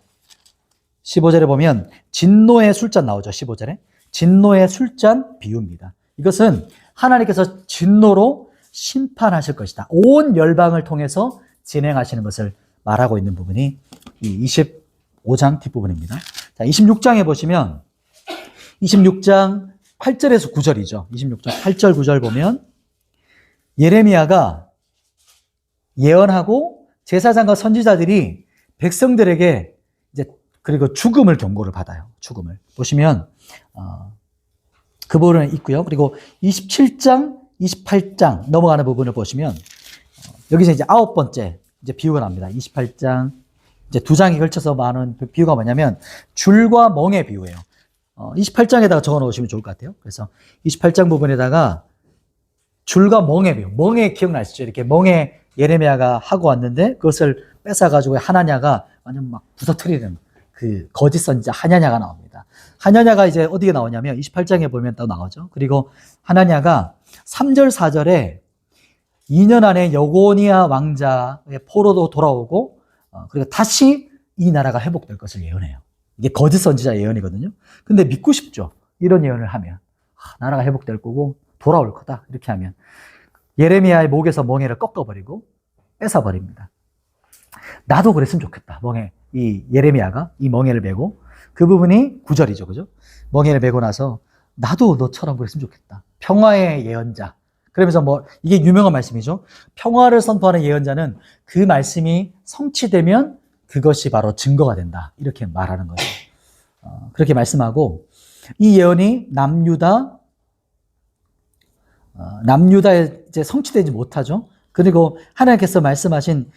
15절에 보면 진노의 술잔 나오죠. 15절에. 진노의 술잔 비유입니다. 이것은 하나님께서 진노로 심판하실 것이다. 온 열방을 통해서 진행하시는 것을 말하고 있는 부분이 이 25장 뒷부분입니다. 자, 26장에 보시면 26장 8절에서 9절이죠. 26장 8절, 9절 보면 예레미야가 예언하고 제사장과 선지자들이 백성들에게 이제 그리고 죽음을 경고를 받아요. 죽음을. 보시면 그 부분은 있고요. 그리고 27장, 28장 넘어가는 부분을 보시면 여기서 이제 아홉 번째 이제 비유가 나옵니다. 28장 이제 두 장에 걸쳐서 많은 비유가 뭐냐면 줄과 멍의 비유예요. 28장에다가 적어 놓으시면 좋을 것 같아요. 그래서 28장 부분에다가 줄과 멍의 비유. 멍에 기억나시죠? 이렇게 멍에 예레미야가 하고 왔는데 그것을 뺏어가지고 하나냐가 완전 막 부서뜨리는 그 거짓 선지자 하냐냐가 나옵니다. 하냐냐가 이제 어디에 나오냐면 28장에 보면 또 나오죠. 그리고 하나냐가 3절, 4절에 2년 안에 여고니아 왕자의 포로도 돌아오고 그리고 다시 이 나라가 회복될 것을 예언해요. 이게 거짓 선지자 예언이거든요. 근데 믿고 싶죠. 이런 예언을 하면. 나라가 회복될 거고 돌아올 거다. 이렇게 하면. 예레미야의 목에서 멍에를 꺾어버리고 뺏어버립니다. 나도 그랬으면 좋겠다. 멍에, 이 예레미야가 이 멍에를 메고, 그 부분이 9절이죠. 그죠? 멍에를 메고 나서 나도 너처럼 그랬으면 좋겠다. 평화의 예언자. 그러면서 이게 유명한 말씀이죠. 평화를 선포하는 예언자는 그 말씀이 성취되면 그것이 바로 증거가 된다. 이렇게 말하는 거죠. 그렇게 말씀하고, 이 예언이 남유다에 이제 성취되지 못하죠. 그리고 하나님께서 말씀하신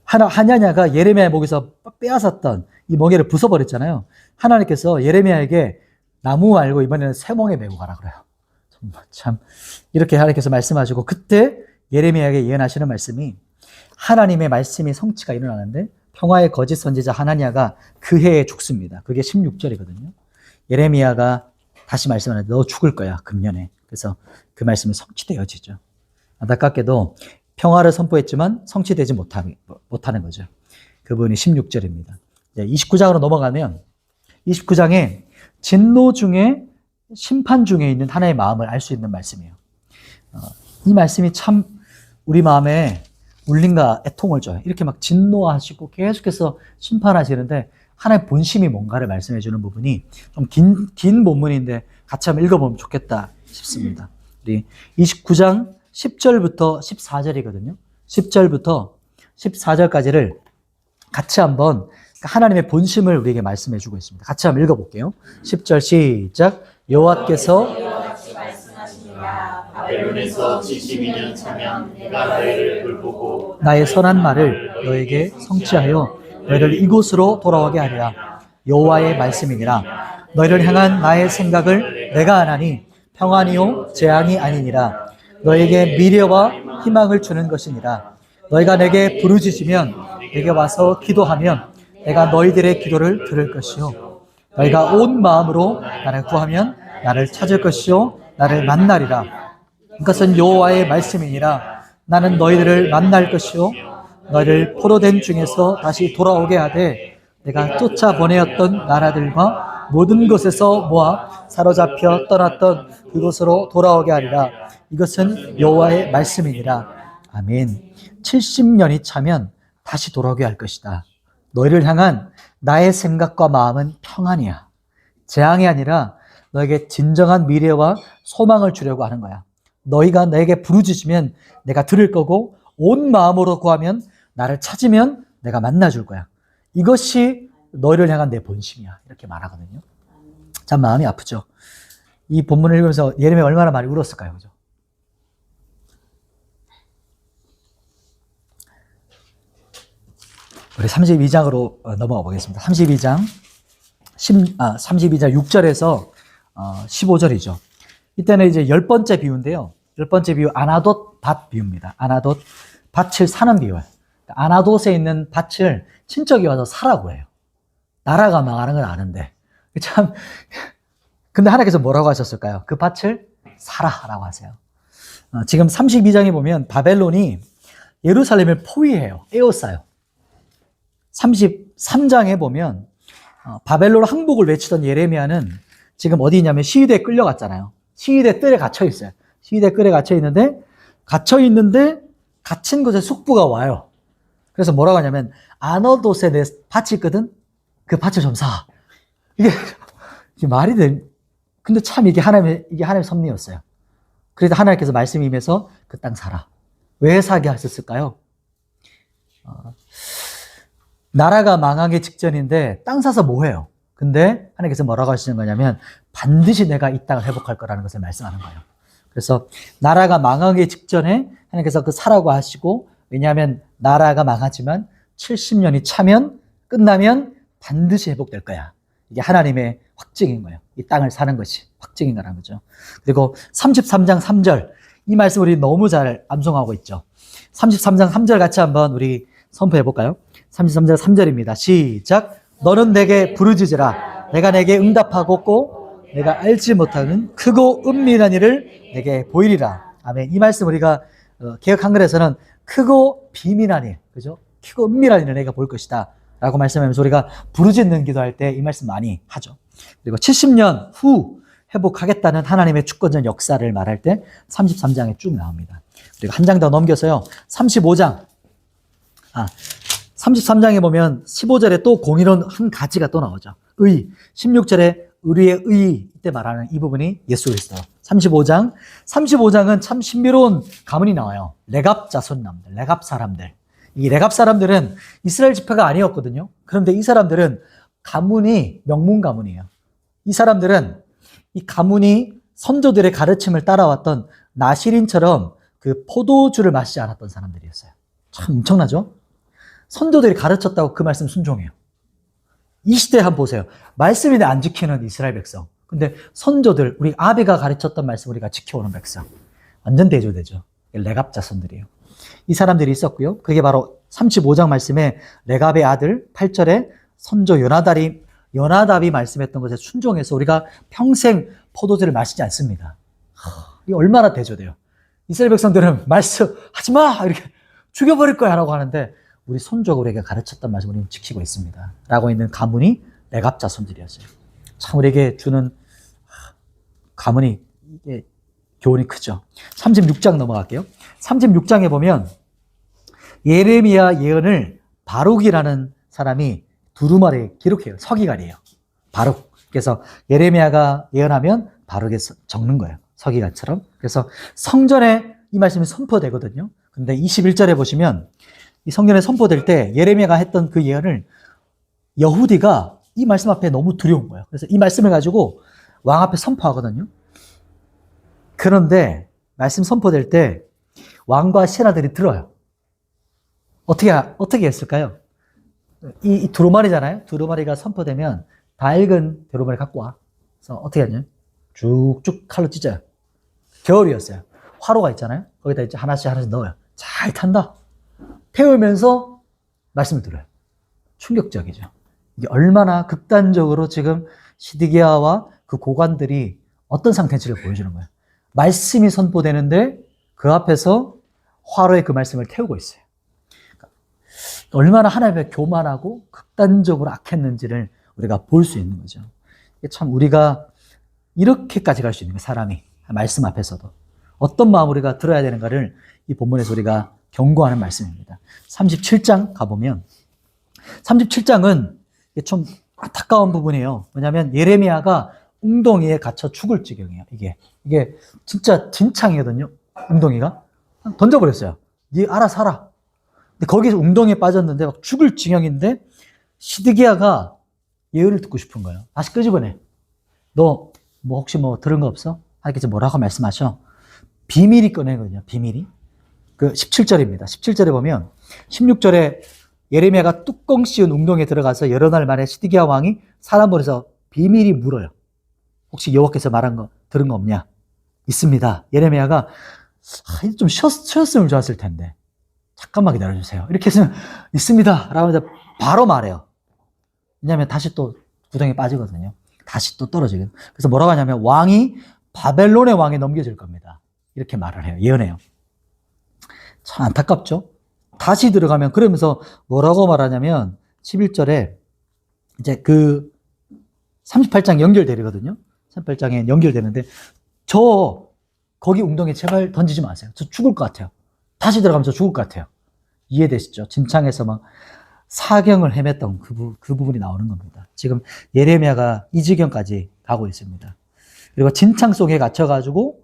하냐냐가 예레미야의 목에서 빼앗았던 이 멍에를 부숴버렸잖아요. 하나님께서 예레미야에게 나무 말고 이번에는 새 멍에 메고 가라 그래요. 정말 참 이렇게 하나님께서 말씀하시고, 그때 예레미야에게 예언하시는 말씀이, 하나님의 말씀이 성취가 일어나는데 평화의 거짓 선지자 하나냐가 그 해에 죽습니다. 그게 16절이거든요. 예레미야가 다시 말씀하는데 너 죽을 거야, 금년에. 그래서 그 말씀이 성취되어지죠. 안타깝게도 평화를 선포했지만 성취되지 못하는 거죠. 그 부분이 16절입니다. 29장으로 넘어가면 29장에 진노 중에 심판 중에 있는 하나의 마음을 알 수 있는 말씀이에요. 이 말씀이 참 우리 마음에 울림과 애통을 줘요. 이렇게 막 진노하시고 계속해서 심판하시는데 하나의 본심이 뭔가를 말씀해 주는 부분이 좀 긴 본문인데 같이 한번 읽어보면 좋겠다 싶습니다. 우리 29장 10절부터 14절이거든요. 10절부터 14절까지를 같이 한번 하나님의 본심을 우리에게 말씀해 주고 있습니다. 같이 한번 읽어볼게요. 10절 시작. 여호와께서 바벨론에서 72년 차면 내가 너희를 돌보고 나의 선한 말을 너에게 성취하여 너희를 이곳으로 돌아오게 하리라. 여호와의 말씀이니라. 너희를 향한 나의 생각을 내가 아나니 평안이요 재앙이 아니니라. 너에게 미래와 희망을 주는 것이니라. 너희가 내게 부르짖으면 내게 와서 기도하면 내가 너희들의 기도를 들을 것이요 너희가 온 마음으로 나를 구하면 나를 찾을 것이요 나를 만나리라. 이것은 여호와의 말씀이니라. 나는 너희들을 만날 것이요 너희를 포로된 중에서 다시 돌아오게 하되 내가 쫓아보내었던 나라들과 모든 곳에서 모아 사로잡혀 떠났던 그곳으로 돌아오게 하리라. 이것은 여호와의 말씀이니라. 아멘. 70년이 차면 다시 돌아오게 할 것이다. 너희를 향한 나의 생각과 마음은 평안이야. 재앙이 아니라 너에게 진정한 미래와 소망을 주려고 하는 거야. 너희가 내게 부르짖으면 내가 들을 거고 온 마음으로 구하면 나를 찾으면 내가 만나줄 거야. 이것이 너희를 향한 내 본심이야. 이렇게 말하거든요. 참 마음이 아프죠. 이 본문을 읽으면서 예레미야 얼마나 많이 울었을까요? 그죠? 우리 32장으로 넘어가 보겠습니다. 32장 6절에서 15절이죠. 이때는 이제 10번째 비유인데요. 10번째 비유 아나돗 밭 비유입니다. 아나돗 밭을 사는 비유예요. 아나돗에 있는 밭을 친척이 와서 사라고 해요. 나라가 망하는 건 아는데. 참, 근데 하나님께서 뭐라고 하셨을까요? 그 밭을 사라라고 하세요. 지금 32장에 보면 바벨론이 예루살렘을 포위해요. 에워싸요. 33장에 보면 바벨론 항복을 외치던 예레미야는 지금 어디 있냐면 시위대에 끌려갔잖아요. 시위대 뜰에 갇혀 있어요. 시위대 뜰에 갇혀 있는데 갇힌 곳에 숙부가 와요. 그래서 뭐라고 하냐면 아나돗에 내 밭이 있거든. 그 밭을 좀 사. 이게 말이 돼. 근데 참 이게 하나님의 섭리였어요. 그래서 하나님께서 말씀이 임해서 그 땅 사라. 왜 사게 하셨을까요? 나라가 망하기 직전인데 땅 사서 뭐 해요? 근데 하나님께서 뭐라고 하시는 거냐면 반드시 내가 이 땅을 회복할 거라는 것을 말씀하는 거예요. 그래서 나라가 망하기 직전에 하나님께서 그 사라고 하시고, 왜냐하면 나라가 망하지만 70년이 차면 끝나면 반드시 회복될 거야. 이게 하나님의 확증인 거예요. 이 땅을 사는 것이 확증인 거라는 거죠. 그리고 33장 3절 이 말씀 우리 너무 잘 암송하고 있죠. 33장 3절 같이 한번 우리 선포해 볼까요? 33장 3절입니다. 시작. 너는 내게 부르짖으라. 내가 내게 응답하고 내가 알지 못하는 크고 은밀한 일을 내게 보이리라. 아멘. 이 말씀 우리가 개역 한글에서는 크고 비밀한 일, 그죠? 크고 은밀한 일을 내가 볼 것이다 라고 말씀하면서 우리가 부르짖는 기도할 때 이 말씀 많이 하죠. 그리고 70년 후 회복하겠다는 하나님의 주권적 역사를 말할 때 33장에 쭉 나옵니다. 그리고 한 장 더 넘겨서요. 35장. 33장에 보면 15절에 또 공의로운 한 가지가 또 나오죠. 의. 16절에 우리의 의, 이때 말하는 이 부분이 예수 그리스도. 35장은 참 신비로운 가문이 나와요. 레갑 자손남들, 레갑 사람들. 이 레갑 사람들은 이스라엘 지파가 아니었거든요. 그런데 이 사람들은 가문이 명문 가문이에요. 이 사람들은 이 가문이 선조들의 가르침을 따라왔던 나시린처럼 그 포도주를 마시지 않았던 사람들이었어요. 참 엄청나죠? 선조들이 가르쳤다고 그 말씀 순종해요. 이 시대에 한번 보세요. 말씀인데 안 지키는 이스라엘 백성. 근데 선조들, 우리 아비가 가르쳤던 말씀 우리가 지켜오는 백성. 완전 대조되죠. 레갑 자손들이에요. 이 사람들이 있었고요. 그게 바로 35장 말씀에 레갑의 아들 8절에 선조 요나답이 말씀했던 것에 순종해서 우리가 평생 포도주를 마시지 않습니다. 이게 얼마나 대조돼요. 이스라엘 백성들은 말씀하지 마! 이렇게 죽여버릴 거야 라고 하는데 우리 선조가 우리에게 가르쳤던 말씀 우리는 지키고 있습니다. 라고 있는 가문이 레갑 자손들이었어요. 참 우리에게 주는 가문이 이게 교훈이 크죠. 36장 넘어갈게요. 36장에 보면 예레미야 예언을 바룩이라는 사람이 두루마리에 기록해요. 서기관이에요. 바룩. 그래서 예레미야가 예언하면 바룩에 적는 거예요. 서기관처럼. 그래서 성전에 이 말씀이 선포되거든요. 근데 21절에 보시면 이 성전에 선포될 때 예레미야가 했던 그 예언을 여후디가 이 말씀 앞에 너무 두려운 거예요. 그래서 이 말씀을 가지고 왕 앞에 선포하거든요. 그런데 말씀 선포될 때 왕과 신하들이 들어요. 어떻게 했을까요? 이 두루마리잖아요. 두루마리가 선포되면 밝은 두루마리 갖고 와. 그래서 어떻게 하냐? 쭉쭉 칼로 찢어요. 겨울이었어요. 화로가 있잖아요. 거기다 이제 하나씩 넣어요. 잘 탄다. 태우면서 말씀을 들어요. 충격적이죠. 이게 얼마나 극단적으로 지금 시드기야와 그 고관들이 어떤 상태인지를 보여주는 거예요. 말씀이 선포되는데 그 앞에서 화로에 그 말씀을 태우고 있어요. 얼마나 하나님의 교만하고 극단적으로 악했는지를 우리가 볼 수 있는 거죠. 참 우리가 이렇게까지 갈 수 있는 거예요. 사람이 말씀 앞에서도 어떤 마음 우리가 들어야 되는가를 이 본문에서 우리가 경고하는 말씀입니다. 37장 가보면 37장은 좀 안타까운 부분이에요. 왜냐하면 예레미야가 웅덩이에 갇혀 죽을 지경이에요. 이게 진짜 진창이거든요. 웅덩이가 던져버렸어요. 네 알아서 하라. 근데 거기서 웅덩이에 빠졌는데 막 죽을 지경인데 시드기야가 예언을 듣고 싶은 거예요. 다시 끄집어내. 너 뭐 혹시 뭐 들은 거 없어? 하나님께서 뭐라고 말씀하셔? 비밀이 꺼내거든요. 비밀이. 그 17절입니다. 17절에 보면 16절에 예레미야가 뚜껑 씌운 웅덩이에 들어가서 여러 날 만에 시드기야 왕이 사람 보내서 비밀이 물어요. 혹시 여호와께서 말한 거 들은 거 없냐? 있습니다. 예레미야가 좀 쉬었으면 좋았을 텐데 잠깐만 기다려주세요. 이렇게 했으면 있습니다. 라고 하면서 바로 말해요. 왜냐하면 다시 또 구덩이에 빠지거든요. 다시 또 떨어지거든요. 그래서 뭐라고 하냐면 왕이 바벨론의 왕에 넘겨질 겁니다. 이렇게 말을 해요. 예언해요. 참 안타깝죠? 다시 들어가면 그러면서 뭐라고 말하냐면 11절에 이제 그 38장 연결되거든요. 38장에 연결되는데 거기 웅덩이에 제발 던지지 마세요. 저 죽을 것 같아요. 다시 들어가면 저 죽을 것 같아요. 이해되시죠? 진창에서 막 사경을 헤맸던 그 부분이 나오는 겁니다. 지금 예레미야가 이 지경까지 가고 있습니다. 그리고 진창 속에 갇혀가지고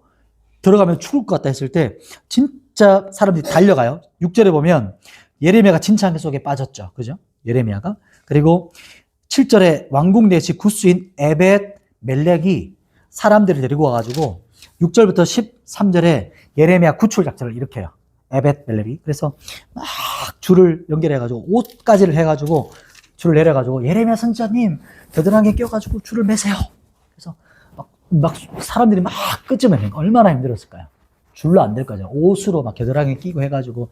들어가면 죽을 것 같다 했을 때 진짜 사람들이 달려가요. 6절에 보면 예레미야가 진창 속에 빠졌죠. 그죠? 예레미야가. 그리고 7절에 왕궁 내시 구스인 에벳 멜렉이 사람들을 데리고 와가지고 6절부터 13절에 예레미야 구출 작전을 일으켜요. 에벳 멜렉이. 그래서 막 줄을 연결해가지고 옷까지를 해가지고 줄을 내려가지고 예레미야 선지자님 겨드랑이에 껴가지고 줄을 매세요. 그래서 막 사람들이 막 끄집어내는 거 얼마나 힘들었을까요? 줄로 안 될 거죠. 옷으로 막 겨드랑이에 끼고 해가지고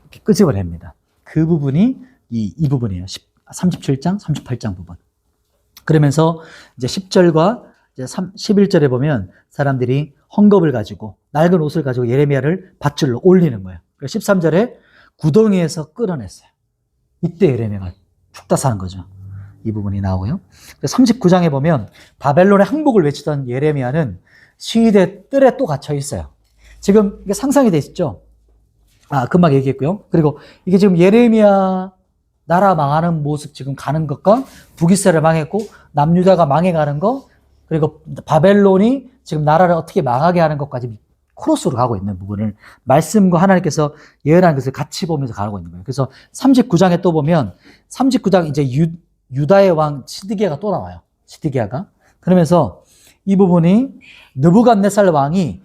이렇게 끄집어냅니다. 그 부분이 이 부분이에요. 37장, 38장 부분. 그러면서 이제 10절과 이제 11절에 보면 사람들이 헝겊을 가지고 낡은 옷을 가지고 예레미야를 밧줄로 올리는 거예요. 그래서 13절에 구덩이에서 끌어냈어요. 이때 예레미야가 죽다 사는 거죠. 이 부분이 나오고요. 39장에 보면 바벨론의 항복을 외치던 예레미야는 시위대 뜰에 또 갇혀 있어요. 지금 이게 상상이 돼 있죠? 금방 얘기했고요. 그리고 이게 지금 예레미야 나라 망하는 모습 지금 가는 것과 북이스라엘 망했고 남유다가 망해가는 거, 그리고 바벨론이 지금 나라를 어떻게 망하게 하는 것까지 크로스로 가고 있는 부분을 말씀과 하나님께서 예언한 것을 같이 보면서 가고 있는 거예요. 그래서 39장에 또 보면 39장 이제 유다의 왕 시드기야가 또 나와요. 시드기야가. 그러면서 이 부분이 느부갓네살 왕이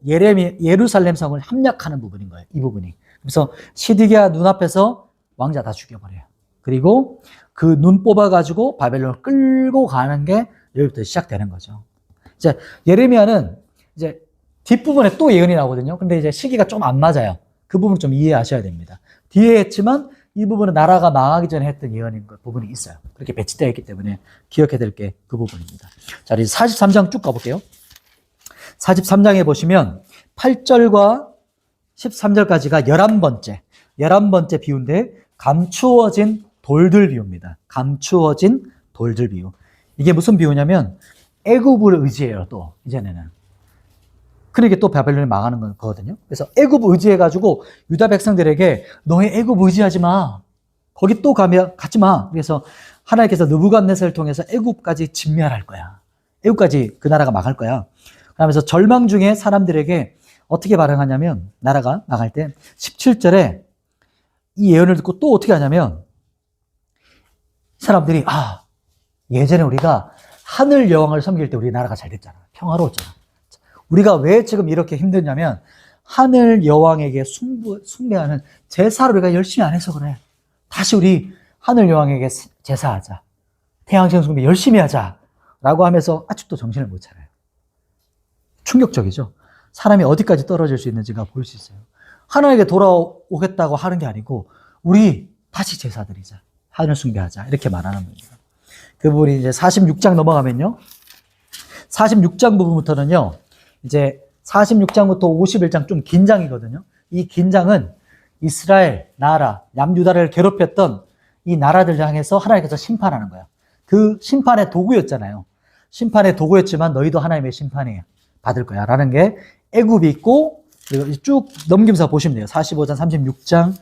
예루살렘 성을 함락하는 부분인 거예요. 이 부분이. 그래서 시드기야 눈앞에서 왕자 다 죽여버려요. 그리고 그 눈 뽑아가지고 바벨론을 끌고 가는 게 여기부터 시작되는 거죠. 이제 예레미야는 이제 뒷부분에 또 예언이 나오거든요. 근데 이제 시기가 좀 안 맞아요. 그 부분 좀 이해하셔야 됩니다. 뒤에 했지만 이 부분은 나라가 망하기 전에 했던 예언인 부분이 있어요. 그렇게 배치되어 있기 때문에 기억해야 될 게 그 부분입니다. 자, 이제 43장 쭉 가볼게요. 43장에 보시면 8절과 13절까지가 11번째 비유인데 감추어진 돌들 비유입니다. 감추어진 돌들 비유. 이게 무슨 비유냐면 애굽을 의지해요. 또 이제는. 그러니까 또 바벨론이 망하는 거거든요. 그래서 애굽 의지해가지고 유다 백성들에게 너희 애굽 의지하지 마. 거기 또 가면 가지 마. 그래서 하나님께서 느부갓네살을 통해서 애굽까지 진멸할 거야. 애굽까지 그 나라가 망할 거야. 그러면서 절망 중에 사람들에게 어떻게 반응하냐면 나라가 망할 때 17절에 이 예언을 듣고 또 어떻게 하냐면 사람들이 예전에 우리가 하늘 여왕을 섬길 때 우리 나라가 잘 됐잖아. 평화로웠잖아. 우리가 왜 지금 이렇게 힘드냐면 하늘 여왕에게 숭배하는 제사를 우리가 열심히 안 해서 그래. 다시 우리 하늘 여왕에게 제사하자. 태양신 숭배 열심히 하자. 라고 하면서 아직도 정신을 못 차려요. 충격적이죠. 사람이 어디까지 떨어질 수 있는지가 볼 수 있어요. 하나님에게 돌아오겠다고 하는 게 아니고 우리 다시 제사 드리자. 하늘 숭배하자. 이렇게 말하는 겁니다. 그 부분이 이제 46장 넘어가면요. 46장 부분부터는요. 이제 46장부터 51장 좀 긴장이거든요. 이 긴장은 이스라엘, 나라, 남유다를 괴롭혔던 이 나라들을 향해서 하나님께서 심판하는 거예요. 그 심판의 도구였잖아요. 심판의 도구였지만 너희도 하나님의 심판이 받을 거야. 라는 게 애굽이 있고, 그리고 쭉 넘기면서 보시면 돼요. 45장, 36장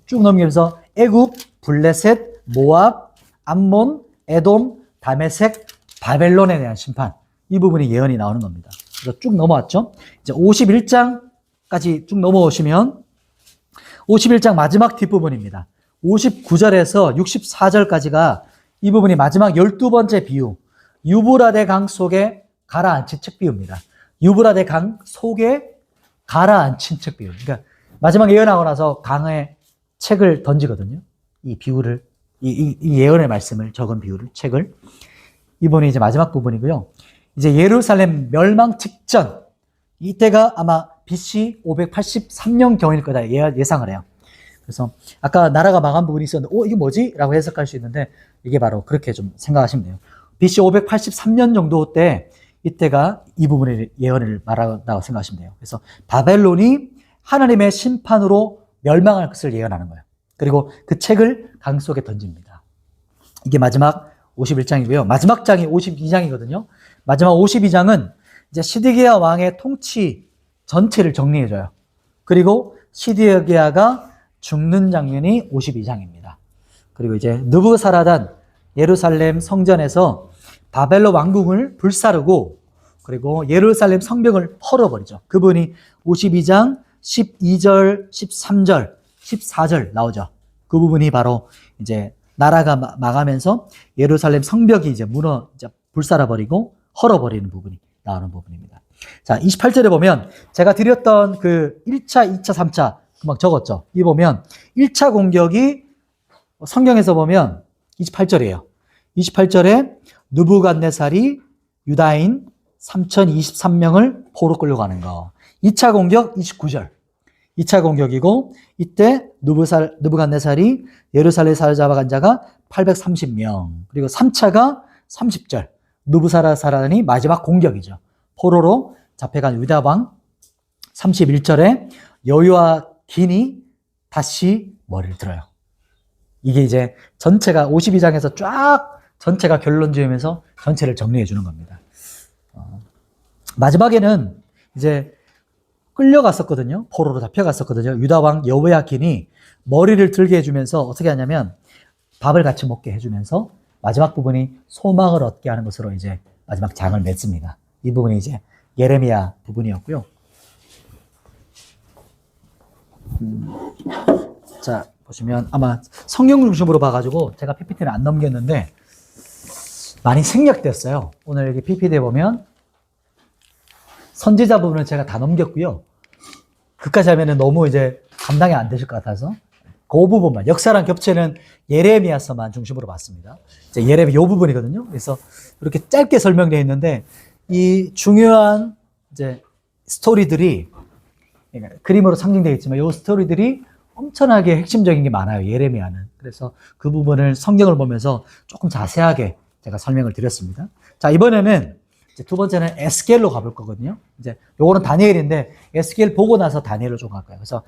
쭉 넘기면서 애굽, 블레셋, 모압, 암몬, 에돔, 다메섹, 바벨론에 대한 심판. 이 부분이 예언이 나오는 겁니다. 그래서 쭉 넘어왔죠. 이제 51장까지 쭉 넘어오시면 51장 마지막 뒷부분입니다. 59절에서 64절까지가 이 부분이 마지막 12번째 비유, 유브라데 강 속에 가라앉힌 책 비유입니다. 유브라데 강 속에 가라앉힌 책 비유. 그러니까 마지막 예언하고 나서 강에 책을 던지거든요. 이 비유를, 이 예언의 말씀을 적은 비유를, 책을. 이번에 이제 마지막 부분이고요. 이제 예루살렘 멸망 직전, 이때가 아마 BC 583년 경일 거다 예상을 해요. 그래서 아까 나라가 망한 부분이 있었는데, 이게 뭐지? 라고 해석할 수 있는데, 이게 바로 그렇게 좀 생각하시면 돼요. BC 583년 정도 때, 이때가 이 부분의 예언을 말한다고 생각하시면 돼요. 그래서 바벨론이 하나님의 심판으로 멸망할 것을 예언하는 거예요. 그리고 그 책을 강 속에 던집니다. 이게 마지막 51장이고요. 마지막 장이 52장이거든요. 마지막 52장은 이제 시드기야 왕의 통치 전체를 정리해줘요. 그리고 시드기야가 죽는 장면이 52장입니다. 그리고 이제 느부사라단 예루살렘 성전에서 바벨론 왕궁을 불사르고 그리고 예루살렘 성벽을 헐어버리죠. 그분이 52장 12절, 13절, 14절 나오죠. 그 부분이 바로 이제 나라가 망하면서 예루살렘 성벽이 이제 불살아버리고 헐어버리는 부분이 나오는 부분입니다. 자, 28절에 보면 제가 드렸던 그 1차, 2차, 3차 금방 적었죠. 이 보면 1차 공격이 성경에서 보면 28절이에요. 28절에 느부갓네살이 유다인 3023명을 포로 끌려가는 거. 2차 공격 29절. 2차 공격이고 이때 느부갓네살이 예루살렘 사로잡아간 자가 830명. 그리고 3차가 30절. 느부사라단이 마지막 공격이죠. 포로로 잡혀간 유다 왕 31절에 여호야긴이 다시 머리를 들어요. 이게 이제 전체가 52장에서 쫙 전체가 결론 지으면서 전체를 정리해 주는 겁니다. 마지막에는 이제 끌려갔었거든요. 포로로 잡혀갔었거든요. 유다왕 여호야긴이 머리를 들게 해주면서 어떻게 하냐면 밥을 같이 먹게 해주면서 마지막 부분이 소망을 얻게 하는 것으로 이제 마지막 장을 맺습니다. 이 부분이 이제 예레미야 부분이었고요. 자, 보시면 아마 성경 중심으로 봐가지고 제가 PPT를 안 넘겼는데 많이 생략됐어요. 오늘 여기 PPT에 보면 선지자 부분은 제가 다 넘겼고요. 그까지 하면은 너무 이제 감당이 안 되실 것 같아서 그 부분만, 역사랑 겹치는 예레미야서만 중심으로 봤습니다. 이제 예레미야 요 부분이거든요. 그래서 이렇게 짧게 설명되어 있는데 이 중요한 이제 스토리들이 그러니까 그림으로 상징되어 있지만 이 스토리들이 엄청나게 핵심적인 게 많아요. 예레미야는. 그래서 그 부분을 성경을 보면서 조금 자세하게 제가 설명을 드렸습니다. 자, 이번에는 이제 두 번째는 에스겔로 가볼 거거든요. 이제 요거는 다니엘인데 에스겔 보고 나서 다니엘로 좀 갈 거예요. 그래서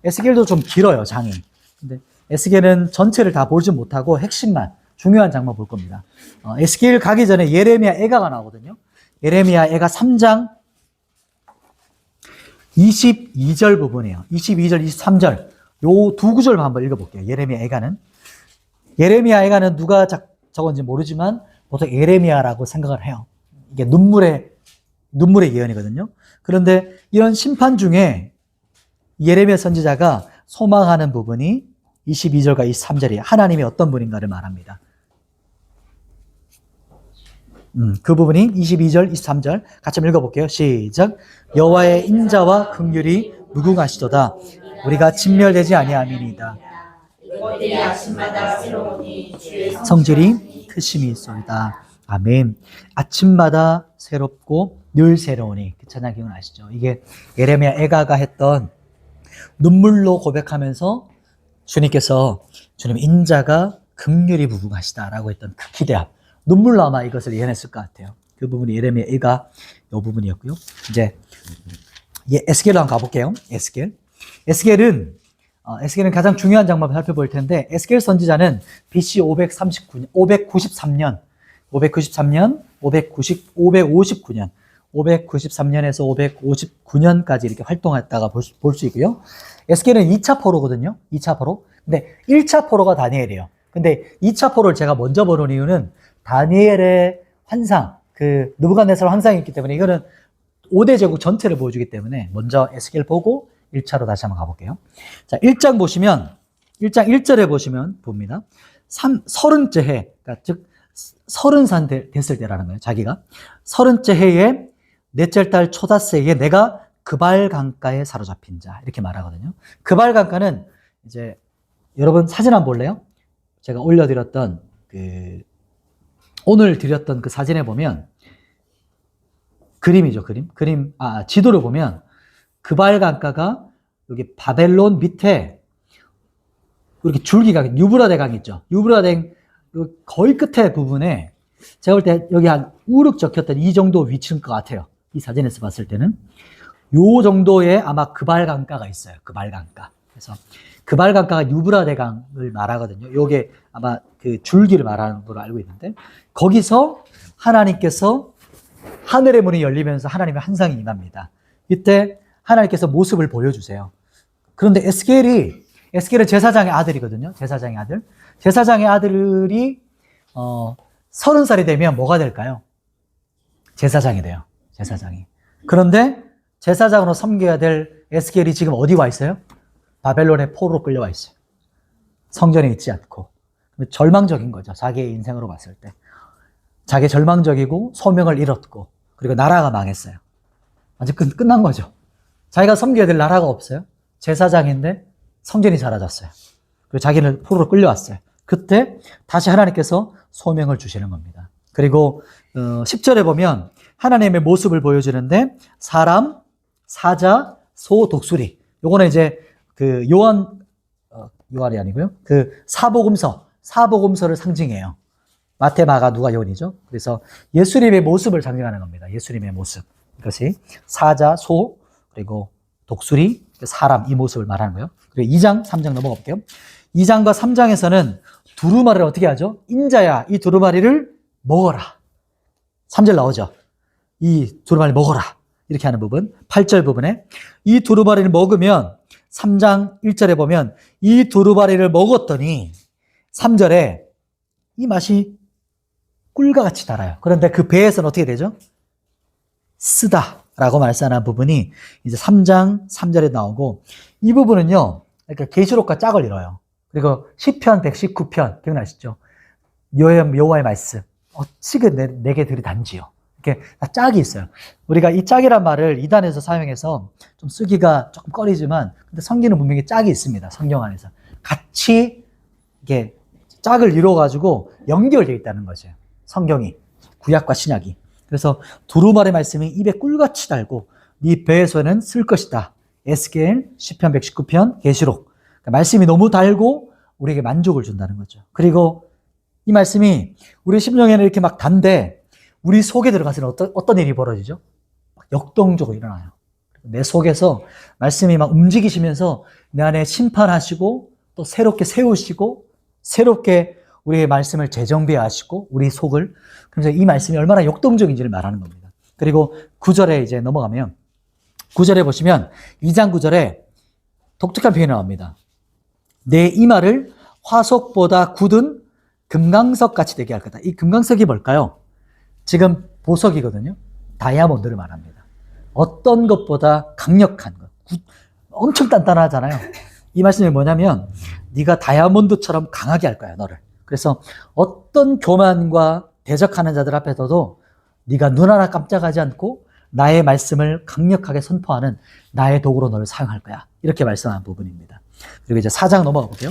에스겔도 좀 길어요, 장이. 근데 에스겔은 전체를 다 보지 못하고 핵심만, 중요한 장만 볼 겁니다. 에스겔 가기 전에 예레미야 애가가 나오거든요. 예레미야 애가 3장 22절 부분이에요. 22절, 23절. 요 두 구절만 한번 읽어볼게요. 예레미야 애가는. 예레미야 애가는 누가 적었는지 모르지만 보통 예레미야라고 생각을 해요. 이게 눈물의 예언이거든요. 그런데 이런 심판 중에 예레미야 선지자가 소망하는 부분이 22절과 23절이에요. 하나님이 어떤 분인가를 말합니다. 그 부분이 22절, 23절 같이 한번 읽어볼게요. 시작. 여호와의 인자와 긍휼이 무궁하시도다. 우리가 진멸되지 아니함이니이다. 이것들이 아침마다 새로우니 주의 성질이 크심이 있소이다. 아멘. 아침마다 새롭고 늘 새로우니. 그 찬양 기억나시죠? 이게 예레미야 애가가 했던 눈물로 고백하면서 주님께서 주님 인자가 긍휼이 무궁하시다라고 했던 그 기대함. 눈물로 아마 이것을 예언했을 것 같아요. 그 부분이 예레미야 애가 이 부분이었고요. 이제 에스겔로 한번 가볼게요. 에스겔은 가장 중요한 장면을 살펴볼 텐데 에스겔 선지자는 BC 593년에서 559년까지 이렇게 활동했다가 볼 수 있고요. 에스겔은 2차 포로거든요. 2차 포로. 근데 1차 포로가 다니엘이에요. 근데 2차 포로를 제가 먼저 보는 이유는 다니엘의 환상, 그 느부갓네살 환상이 있기 때문에 이거는 5대 제국 전체를 보여주기 때문에 먼저 에스겔 보고 1차로 다시 한번 가볼게요. 자, 1장 보시면 1장 1절에 보시면 봅니다. 30째 해, 그러니까 즉 30살 됐을 때라는 거예요. 자기가 30째 해에 넷째 달 초닷새에 내가 그발 강가에 사로잡힌 자 이렇게 말하거든요. 그발 강가는 이제 여러분 사진 한번 볼래요? 제가 올려드렸던 오늘 드렸던 그 사진에 보면 그림이죠, 지도를 보면 그발 강가가 여기 바벨론 밑에 이렇게 줄기가 유브라데 강 있죠. 유브라데 거의 끝에 부분에 제가 볼 때 여기 한 우륵 적혔던 이 정도 위치인 것 같아요. 이 사진에서 봤을 때는 요 정도의 아마 그발 강가가 있어요. 그발 강가. 그래서 그발 강가가 유브라데 강을 말하거든요. 요게 아마 그 줄기를 말하는 걸로 알고 있는데 거기서 하나님께서 하늘의 문이 열리면서 하나님의 환상이 임합니다. 이때 하나님께서 모습을 보여주세요. 그런데 에스겔은 제사장의 아들이거든요. 제사장의 아들이 30살이 되면 뭐가 될까요? 제사장이 돼요. 제사장이. 그런데 제사장으로 섬겨야 될 에스겔이 지금 어디 와 있어요? 바벨론의 포로로 끌려와 있어요. 성전에 있지 않고. 절망적인 거죠. 자기의 인생으로 봤을 때. 자기 절망적이고 소명을 잃었고 그리고 나라가 망했어요. 완전 끝난 거죠. 자기가 섬겨야 될 나라가 없어요. 제사장인데 성전이 사라졌어요. 그리고 자기는 포로로 끌려왔어요. 그때 다시 하나님께서 소명을 주시는 겁니다. 그리고 10절에 보면 하나님의 모습을 보여주는데 사람, 사자, 소, 독수리. 요거는 이제 그 요한이 아니고요. 그 사복음서를 상징해요. 마태, 마가, 누가, 요한이죠. 그래서 예수님의 모습을 상징하는 겁니다. 예수님의 모습. 이것이 사자, 소, 그리고 독수리, 사람 이 모습을 말하는 거예요. 그리고 2장, 3장 넘어가 볼게요. 2장과 3장에서는 두루마리를 어떻게 하죠? 인자야, 이 두루마리를 먹어라. 3절 나오죠. 이 두루마리 먹어라. 이렇게 하는 부분. 8절 부분에 이 두루마리를 먹으면 3장 1절에 보면 이 두루마리를 먹었더니 3절에 이 맛이 꿀과 같이 달아요. 그런데 그 배에서는 어떻게 되죠? 쓰다라고 말씀하는 부분이 이제 3장 3절에 나오고 이 부분은요. 그러니까 계시록과 짝을 이뤄요. 그리고 시편 119편 기억나시죠? 여호와의 말씀 어찌그 내게 들이단지요. 이렇게 다 짝이 있어요. 우리가 이 짝이란 말을 이단에서 사용해서 좀 쓰기가 조금 꺼리지만 근데 성경은 분명히 짝이 있습니다. 성경 안에서 같이 이게 짝을 이루어가지고 연결되어 있다는 거죠. 성경이 구약과 신약이. 그래서 두루마리 말씀이 입에 꿀같이 달고 네 배에서는 쓸 것이다. 에스겔, 시편 119편, 계시록. 그러니까 말씀이 너무 달고 우리에게 만족을 준다는 거죠. 그리고 이 말씀이 우리 심령에는 이렇게 막 단데 우리 속에 들어가서는 어떤 일이 벌어지죠? 역동적으로 일어나요. 내 속에서 말씀이 막 움직이시면서 내 안에 심판하시고 또 새롭게 세우시고 새롭게 우리의 말씀을 재정비하시고 우리 속을. 그래서 이 말씀이 얼마나 역동적인지를 말하는 겁니다. 그리고 9절에 이제 넘어가면 9절에 보시면 2장 9절에 독특한 표현이 나옵니다. 내 이마를 화석보다 굳은 금강석 같이 되게 할 거다. 이 금강석이 뭘까요? 지금 보석이거든요. 다이아몬드를 말합니다. 어떤 것보다 강력한 것. 엄청 단단하잖아요. 이 말씀이 뭐냐면 네가 다이아몬드처럼 강하게 할 거야, 너를. 그래서 어떤 교만과 대적하는 자들 앞에서도 네가 눈 하나 깜짝하지 않고 나의 말씀을 강력하게 선포하는 나의 도구로 너를 사용할 거야. 이렇게 말씀한 부분입니다. 그리고 이제 4장 넘어가 볼게요.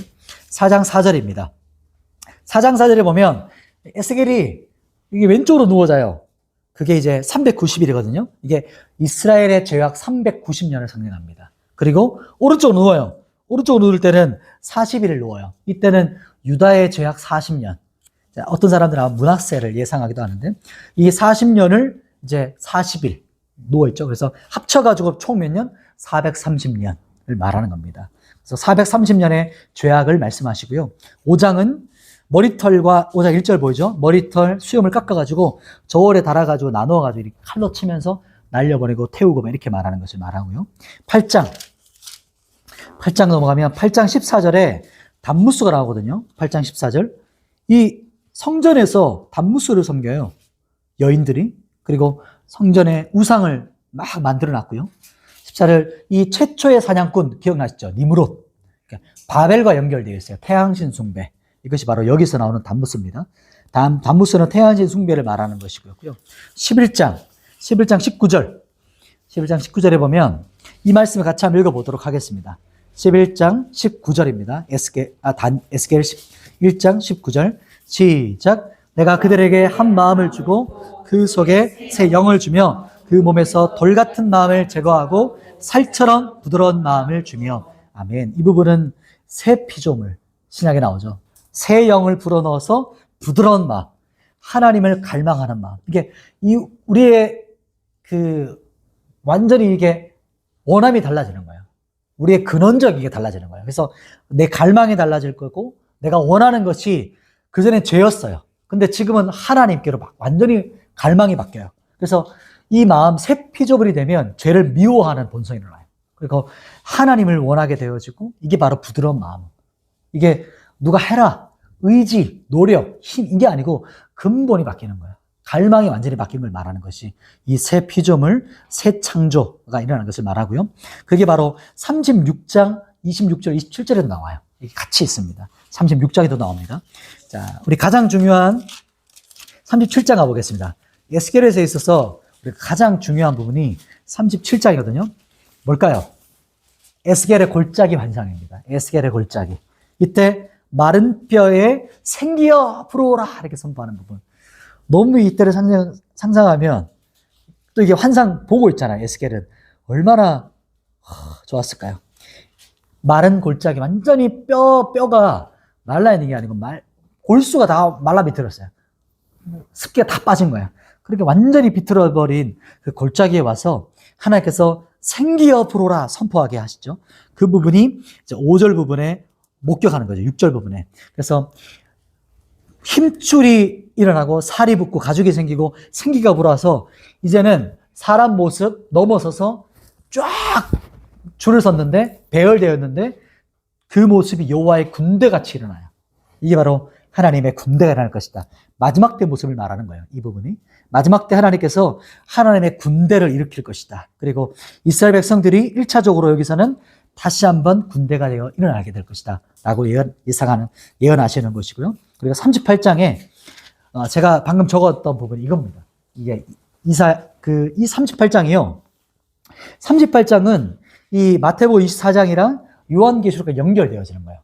4장 4절입니다. 4장 4절에 보면 에스겔이 이게 왼쪽으로 누워 자요. 그게 이제 390일이거든요. 이게 이스라엘의 죄악 390년을 상징합니다. 그리고 오른쪽으로 누워요. 오른쪽으로 누울 때는 40일을 누워요. 이때는 유다의 죄악 40년. 어떤 사람들은 문하세를 예상하기도 하는데 이 40년을 이제 40일 누워있죠. 그래서 합쳐가지고 총 몇 년? 430년을 말하는 겁니다. 그래서 430년의 죄악을 말씀하시고요. 5장은 머리털과 5장 1절 보이죠? 머리털 수염을 깎아가지고 저울에 달아가지고 나누어가지고 이렇게 칼로 치면서 날려버리고 태우고 이렇게 말하는 것을 말하고요. 8장 넘어가면 8장 14절에 단무스가 나오거든요. 8장 14절. 이 성전에서 단무스를 섬겨요. 여인들이. 그리고 성전에 우상을 막 만들어 놨고요. 14절 이 최초의 사냥꾼 기억나시죠? 니므롯. 그러니까 바벨과 연결되어 있어요. 태양신 숭배. 이것이 바로 여기서 나오는 단무스입니다. 단무스는 태양신 숭배를 말하는 것이고요. 11장 19절. 11장 19절에 보면 이 말씀을 같이 한번 읽어보도록 하겠습니다. 11장 19절입니다. 에스겔 1장 19절. 시작. 내가 그들에게 한 마음을 주고 그 속에 새 영을 주며 그 몸에서 돌 같은 마음을 제거하고 살처럼 부드러운 마음을 주며. 아멘. 이 부분은 새 피조물 신약에 나오죠. 새 영을 불어넣어서 부드러운 마음, 하나님을 갈망하는 마음. 이게 우리의 완전히 이게 원함이 달라지는 거예요. 우리의 근원적이게 달라지는 거예요. 그래서 내 갈망이 달라질 거고 내가 원하는 것이 그전엔 죄였어요. 근데 지금은 하나님께로 완전히 갈망이 바뀌어요. 그래서 이 마음 새 피조물이 되면 죄를 미워하는 본성이 일어나요. 그리고 하나님을 원하게 되어지고 이게 바로 부드러운 마음. 이게 누가 해라, 의지, 노력, 힘 이게 아니고 근본이 바뀌는 거예요. 갈망이 완전히 바뀌는 걸 말하는 것이 이 새 피조물, 새 창조가 일어나는 것을 말하고요. 그게 바로 36장 26절, 27절에도 나와요. 이게 같이 있습니다. 36장에도 나옵니다. 자, 우리 가장 중요한 37장 가보겠습니다. 에스겔에서 있어서 우리 가장 중요한 부분이 37장이거든요. 뭘까요? 에스겔의 골짜기 환상입니다. 에스겔의 골짜기. 이때 마른 뼈에 생기여 불어오라 이렇게 선포하는 부분. 너무 이때를 상상하면 또 이게 환상 보고 있잖아요. 에스겔은 얼마나 좋았을까요? 마른 골짜기 완전히 뼈가 말라있는 게 아니고 골수가 다 말라 비틀었어요. 습기가 다 빠진 거야. 그렇게 완전히 비틀어버린 그 골짜기에 와서 하나님께서 생기여 불어라 선포하게 하시죠. 그 부분이 이제 5절 부분에 목격하는 거죠. 6절 부분에. 그래서 힘줄이 일어나고 살이 붙고 가죽이 생기고 생기가 불어서 이제는 사람 모습 넘어서서 쫙 줄을 섰는데 배열되었는데 그 모습이 여호와의 군대같이 일어나요. 이게 바로 하나님의 군대가 일어날 것이다. 마지막 때 모습을 말하는 거예요. 이 부분이. 마지막 때 하나님께서 하나님의 군대를 일으킬 것이다. 그리고 이스라엘 백성들이 1차적으로 여기서는 다시 한번 군대가 되어 일어나게 될 것이다. 라고 예언하시는 것이고요. 그리고 38장에 제가 방금 적었던 부분이 이겁니다. 이게 이 38장이요. 38장은 이 마태복음 24장이랑 요한계시록과 연결되어지는 거예요.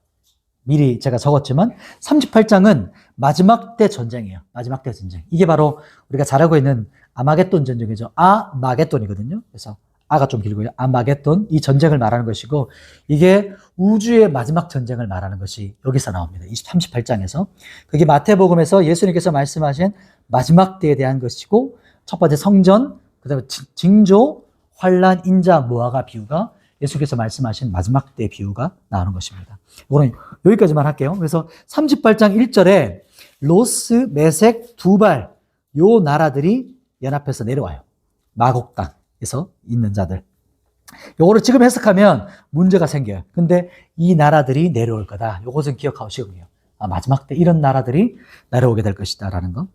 미리 제가 적었지만 38장은 마지막 때 전쟁이에요. 마지막 때 전쟁. 이게 바로 우리가 잘 알고 있는 아마겟돈 전쟁이죠. 아마겟돈이거든요. 그래서 아가 좀 길고요. 아마겟돈, 이 전쟁을 말하는 것이고 이게 우주의 마지막 전쟁을 말하는 것이 여기서 나옵니다. 38장에서. 그게 마태복음에서 예수님께서 말씀하신 마지막 때에 대한 것이고 첫 번째 성전, 그 다음에 징조, 환란, 인자, 무화과 비유가 예수께서 말씀하신 마지막 때 비유가 나오는 것입니다. 이거는 여기까지만 할게요. 그래서 38장 1절에 로스, 메색, 두발 요 나라들이 연합해서 내려와요. 마곡 땅에서 있는 자들. 요거를 지금 해석하면 문제가 생겨요. 근데 이 나라들이 내려올 거다. 요것은 기억하시고요. 마지막 때 이런 나라들이 내려오게 될 것이다 라는 거.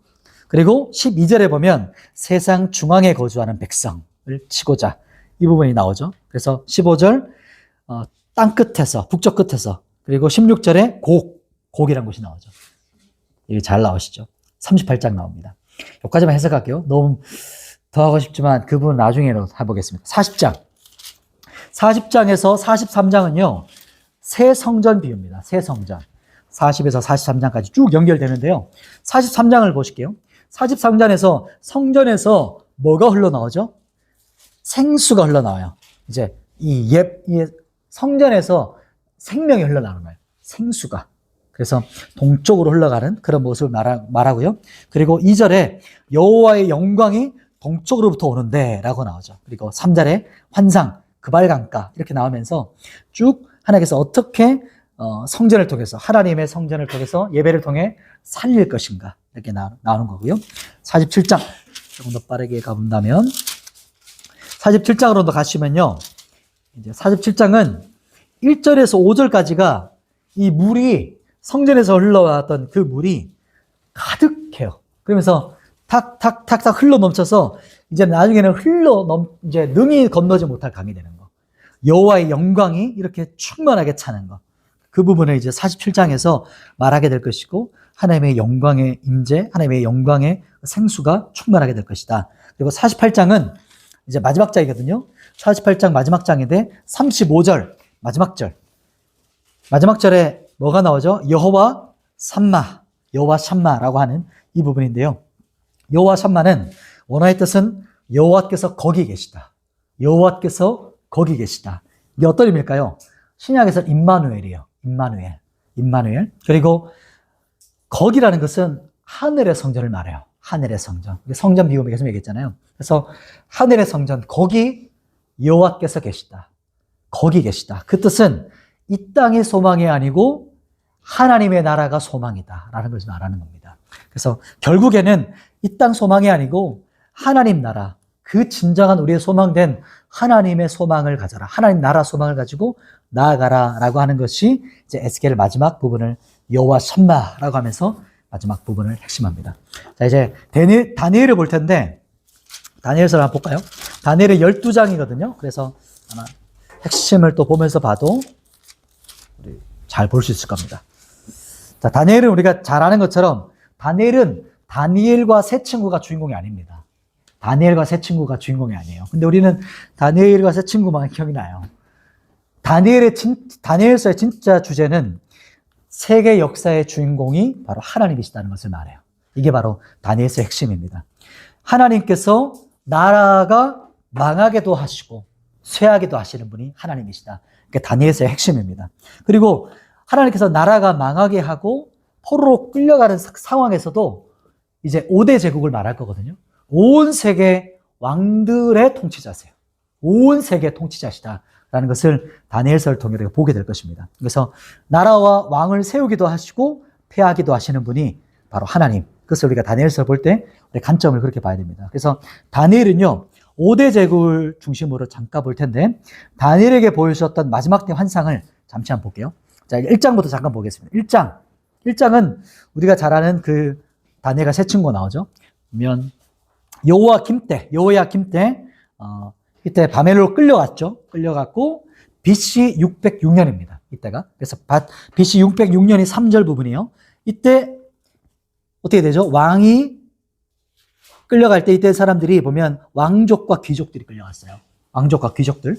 그리고 12절에 보면 세상 중앙에 거주하는 백성을 치고자 이 부분이 나오죠. 그래서 15절 땅 끝에서 북쪽 끝에서 그리고 16절에 곡이라는 것이 나오죠. 이게 잘 나오시죠. 38장 나옵니다. 여기까지만 해석할게요. 너무 더 하고 싶지만 그 부분 나중에로 해보겠습니다. 40장. 40장에서 43장은요. 새 성전 비유입니다. 새 성전. 40에서 43장까지 쭉 연결되는데요. 43장을 보실게요. 43장에서 성전에서 뭐가 흘러나오죠? 생수가 흘러나와요. 이제 이 성전에서 생명이 흘러나오는 거예요. 생수가. 그래서 동쪽으로 흘러가는 그런 모습을 말하고요. 그리고 2절에 여호와의 영광이 동쪽으로부터 오는데 라고 나오죠. 그리고 3절에 환상, 그발강가 이렇게 나오면서 쭉 하나님께서 어떻게 성전을 통해서 하나님의 성전을 통해서 예배를 통해 살릴 것인가 이렇게 나오는 거고요. 47장 조금 더 빠르게 가본다면 47장으로 가시면요. 이제 47장은 1절에서 5절까지가 이 물이 성전에서 흘러왔던 그 물이 가득해요. 그러면서 탁탁탁탁 흘러 넘쳐서 이제 나중에는 이제 능히 건너지 못할 강이 되는 거. 여호와의 영광이 이렇게 충만하게 차는 거. 그 부분을 이제 47장에서 말하게 될 것이고 하나님의 영광의 임재, 하나님의 영광의 생수가 충만하게 될 것이다. 그리고 48장은 이제 마지막 장이거든요. 48장 마지막 장인데 35절 마지막 절. 마지막 절에 뭐가 나오죠? 여호와 샴마라고 하는 이 부분인데요. 여호와 샴마는 원어의 뜻은 여호와께서 거기 계시다. 여호와께서 거기 계시다. 이게 어떤 의미일까요? 신약에서 임마누엘이에요. 임마누엘. 그리고 거기라는 것은 하늘의 성전을 말해요. 하늘의 성전. 성전 비유 계속 얘기했잖아요. 그래서 하늘의 성전, 거기 여호와께서 계시다. 거기 계시다. 그 뜻은 이 땅의 소망이 아니고 하나님의 나라가 소망이다 라는 것을 말하는 겁니다. 그래서 결국에는 이 땅 소망이 아니고 하나님 나라, 그 진정한 우리의 소망된 하나님의 소망을 가져라. 하나님 나라 소망을 가지고 나아가라 라고 하는 것이 이제 에스겔 마지막 부분을 여호와 샴마라고 하면서 마지막 부분을 핵심합니다. 자, 이제 다니엘을 볼 텐데 다니엘서 한번 볼까요? 다니엘은 12장이거든요. 그래서 아마 핵심을 또 보면서 봐도 잘 볼 수 있을 겁니다. 자, 다니엘은 우리가 잘 아는 것처럼 다니엘은 다니엘과 세 친구가 주인공이 아닙니다. 다니엘과 세 친구가 주인공이 아니에요. 근데 우리는 다니엘과 세 친구만 기억이 나요. 다니엘서의 진짜 주제는 세계 역사의 주인공이 바로 하나님이시다는 것을 말해요. 이게 바로 다니엘서의 핵심입니다. 하나님께서 나라가 망하게도 하시고 쇠하게도 하시는 분이 하나님이시다. 그게 다니엘서의 핵심입니다. 그리고 하나님께서 나라가 망하게 하고 포로로 끌려가는 상황에서도 이제 5대 제국을 말할 거거든요. 온 세계 왕들의 통치자세요. 온 세계 통치자시다 라는 것을 다니엘서를 통해 우리가 보게 될 것입니다. 그래서 나라와 왕을 세우기도 하시고 폐하기도 하시는 분이 바로 하나님. 그것을 우리가 다니엘서를 볼 때 관점을 그렇게 봐야 됩니다. 그래서 다니엘은요, 5대 제국을 중심으로 잠깐 볼 텐데, 다니엘에게 보여주셨던 마지막 때 환상을 잠시 한번 볼게요. 자, 1장부터 잠깐 보겠습니다. 1장은 우리가 잘 아는 그 다니엘과 세 친구가 나오죠. 그러면 여호야김 때, 이때 바벨론으로 끌려갔고, BC 606년입니다. 이때가. 그래서 BC 606년이 3절 부분이에요. 이때 어떻게 되죠? 왕이 끌려갈 때 이때 사람들이 보면 왕족과 귀족들이 끌려갔어요. 왕족과 귀족들.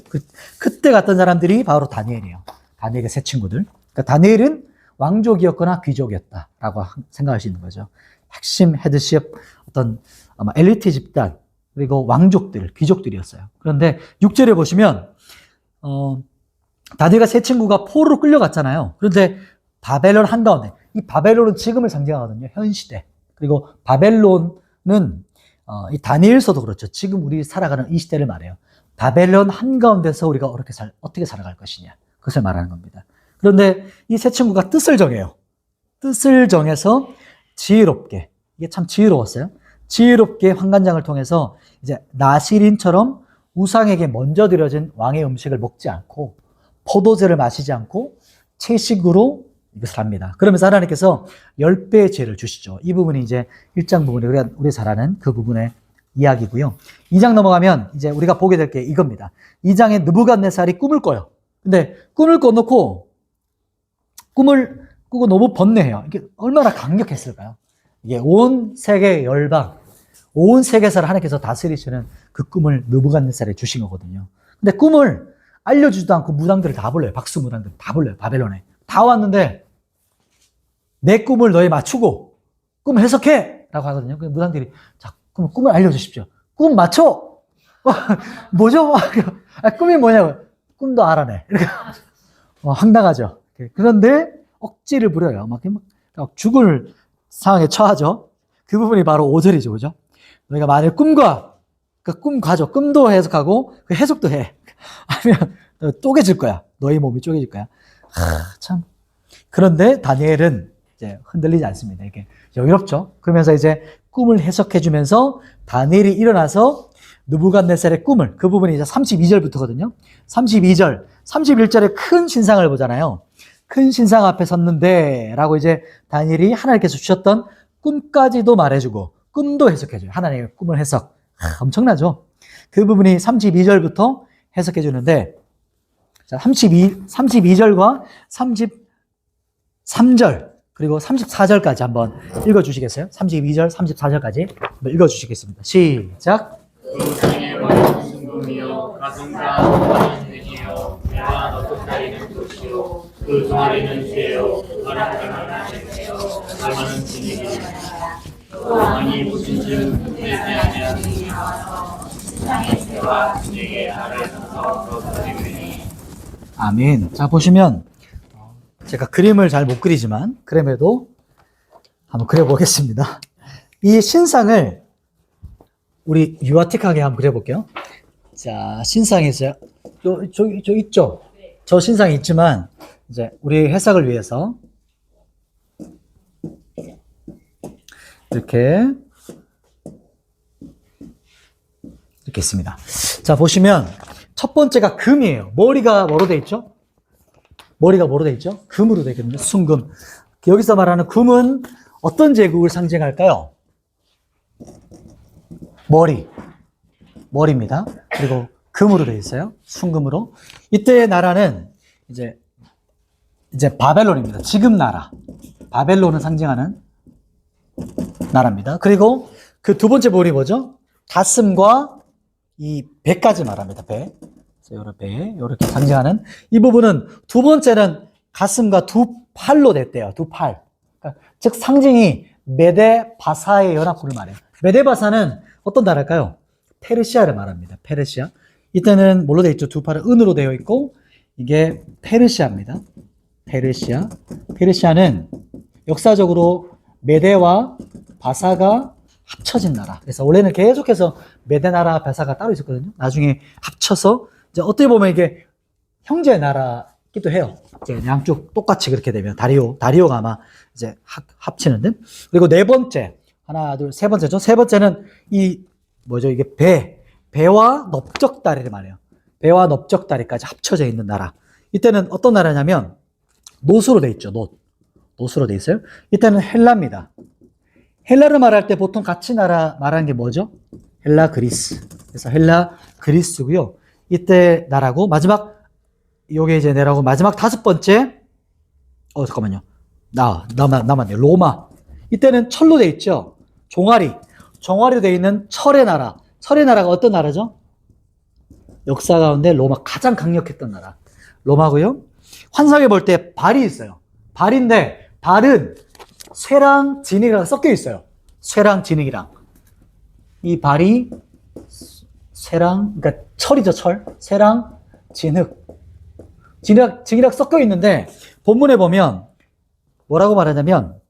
그때 갔던 사람들이 바로 다니엘이에요. 다니엘의 세 친구들. 그러니까 다니엘은 왕족이었거나 귀족이었다라고 생각할 수 있는 거죠. 핵심 헤드십 어떤 아마 엘리트 집단 그리고 왕족들, 귀족들이었어요. 그런데 6절에 보시면 다니엘과 세 친구가 포로로 끌려갔잖아요. 그런데 바벨론 한가운데, 이 바벨론은 지금을 상징하거든요. 현 시대. 그리고 바벨론은 이 다니엘서도 그렇죠. 지금 우리 살아가는 이 시대를 말해요. 바벨론 한가운데서 우리가 어떻게 살아갈 것이냐. 그것을 말하는 겁니다. 그런데 이 세 친구가 뜻을 정해요. 뜻을 정해서 지혜롭게, 이게 참 지혜로웠어요. 지혜롭게 환관장을 통해서 이제 나시린처럼 우상에게 먼저 드려진 왕의 음식을 먹지 않고 포도주를 마시지 않고 채식으로 이것을 합니다. 그러면서 하나님께서 10배의 죄를 주시죠. 이 부분이 이제 1장 부분이 우리 잘 아는 그 부분의 이야기고요. 2장 넘어가면 이제 우리가 보게 될 게 이겁니다. 2장에 느부갓네살이 꿈을 꿔요. 근데 꿈을 꿔놓고 꿈을 꾸고 너무 번뇌해요. 이게 얼마나 강력했을까요? 이게 온 세계 열방, 온 세계사를 하나님께서 다스리시는 그 꿈을 느부갓네살에 주신 거거든요. 근데 꿈을 알려주지도 않고 무당들을 다 불러요. 박수 무당들 다 불러요. 바벨론에. 다 왔는데 내 꿈을 너에 맞추고 꿈 해석해! 라고 하거든요. 그 무당들이 자, 그럼 꿈을 알려주십시오. 꿈 맞춰! 뭐죠? 꿈이 뭐냐고. 꿈도 알아내. 이렇게 황당하죠. 그런데 억지를 부려요. 막 죽을 상황에 처하죠. 그 부분이 바로 5절이죠. 그죠? 너희가 만일 꿈과 그 꿈 가져. 꿈도 해석하고 그 해석도 해. 하면 쪼개질 거야. 너희 몸이 쪼개질 거야. 참. 그런데 다니엘은 이제 흔들리지 않습니다. 이렇게 여유롭죠. 그러면서 이제 꿈을 해석해 주면서 다니엘이 일어나서 느부갓네살의 꿈을, 그 부분이 이제 32절부터거든요. 32절, 31절에 큰 신상을 보잖아요. 큰 신상 앞에 섰는데 라고 이제 다니엘이 하나님께서 주셨던 꿈까지도 말해주고 꿈도 해석해줘요. 하나님의 꿈을 해석. 엄청나죠? 그 부분이 32절부터 해석해 주는데, 자, 32절과 33절, 그리고 34절까지 한번 읽어주시겠어요? 32절, 34절까지 한번 읽어주시겠습니다. 시작. 세상의 모든 순금이요 가슴과 동안은 뇌지요 내가 어떻다리는 것이요 그 종아리는 죄요 바람가는 죄요 가만은 진리이요 또 왕이 무슨즉 내세하면 세상의 죄와 내게 아래서서 거두리니. 아멘. 자, 보시면 제가 그림을 잘 못 그리지만 그림에도 한번 그려보겠습니다. 이 신상을 우리 유아틱하게 한번 그려볼게요. 자, 신상이 있어요. 저 있죠? 저 신상이 있지만 이제 우리 해석을 위해서 이렇게 있습니다. 자, 보시면 첫 번째가 금이에요. 머리가 뭐로 돼 있죠? 머리가 뭐로 돼 있죠? 금으로 돼 있거든요. 순금. 여기서 말하는 금은 어떤 제국을 상징할까요? 머리입니다. 그리고 금으로 되어 있어요. 순금으로. 이때의 나라는 이제 바벨론입니다. 지금 나라. 바벨론을 상징하는 나라입니다. 그리고 그 두 번째 볼이 뭐죠? 가슴과 이 배까지 말합니다. 배. 그래서 배, 이렇게 상징하는 이 부분은 두 번째는 가슴과 두 팔로 됐대요. 두 팔. 그러니까 즉 상징이 메데바사의 연합군을 말해요. 메데바사는 어떤 나라일까요? 페르시아를 말합니다. 페르시아. 이때는 뭘로 되어 있죠? 두 팔은 은으로 되어 있고 이게 페르시아입니다. 페르시아. 페르시아는 역사적으로 메데와 바사가 합쳐진 나라. 그래서 원래는 계속해서 메데 나라, 바사가 따로 있었거든요. 나중에 합쳐서 이제 어떻게 보면 이게 형제 나라기도 해요. 이제 양쪽 똑같이 그렇게 되면 다리오가 아마 이제 합치는 듯. 그리고 네 번째, 하나, 둘, 세 번째죠. 세 번째는 이게 배와 넓적다리를 말해요. 배와 넓적다리까지 합쳐져 있는 나라. 이때는 어떤 나라냐면 노스로 돼 있죠. 노스로 돼 있어요. 이때는 헬라입니다. 헬라를 말할 때 보통 같이 말하는 게 뭐죠? 헬라 그리스. 그래서 헬라 그리스고요. 이때 나라고 요게 이제 내라고 마지막 다섯 번째 잠깐만요. 남았네요. 로마. 이때는 철로 돼 있죠. 종아리로 돼 있는 철의 나라. 철의 나라가 어떤 나라죠? 역사 가운데 로마 가장 강력했던 나라. 로마고요. 환상에 볼 때 발이 있어요. 발인데 발은 쇠랑 진흙이랑 섞여 있어요. 쇠랑 진흙이랑. 이 발이 그러니까 철이죠, 철. 쇠랑 진흙이랑 섞여 있는데 본문에 보면 뭐라고 말하냐면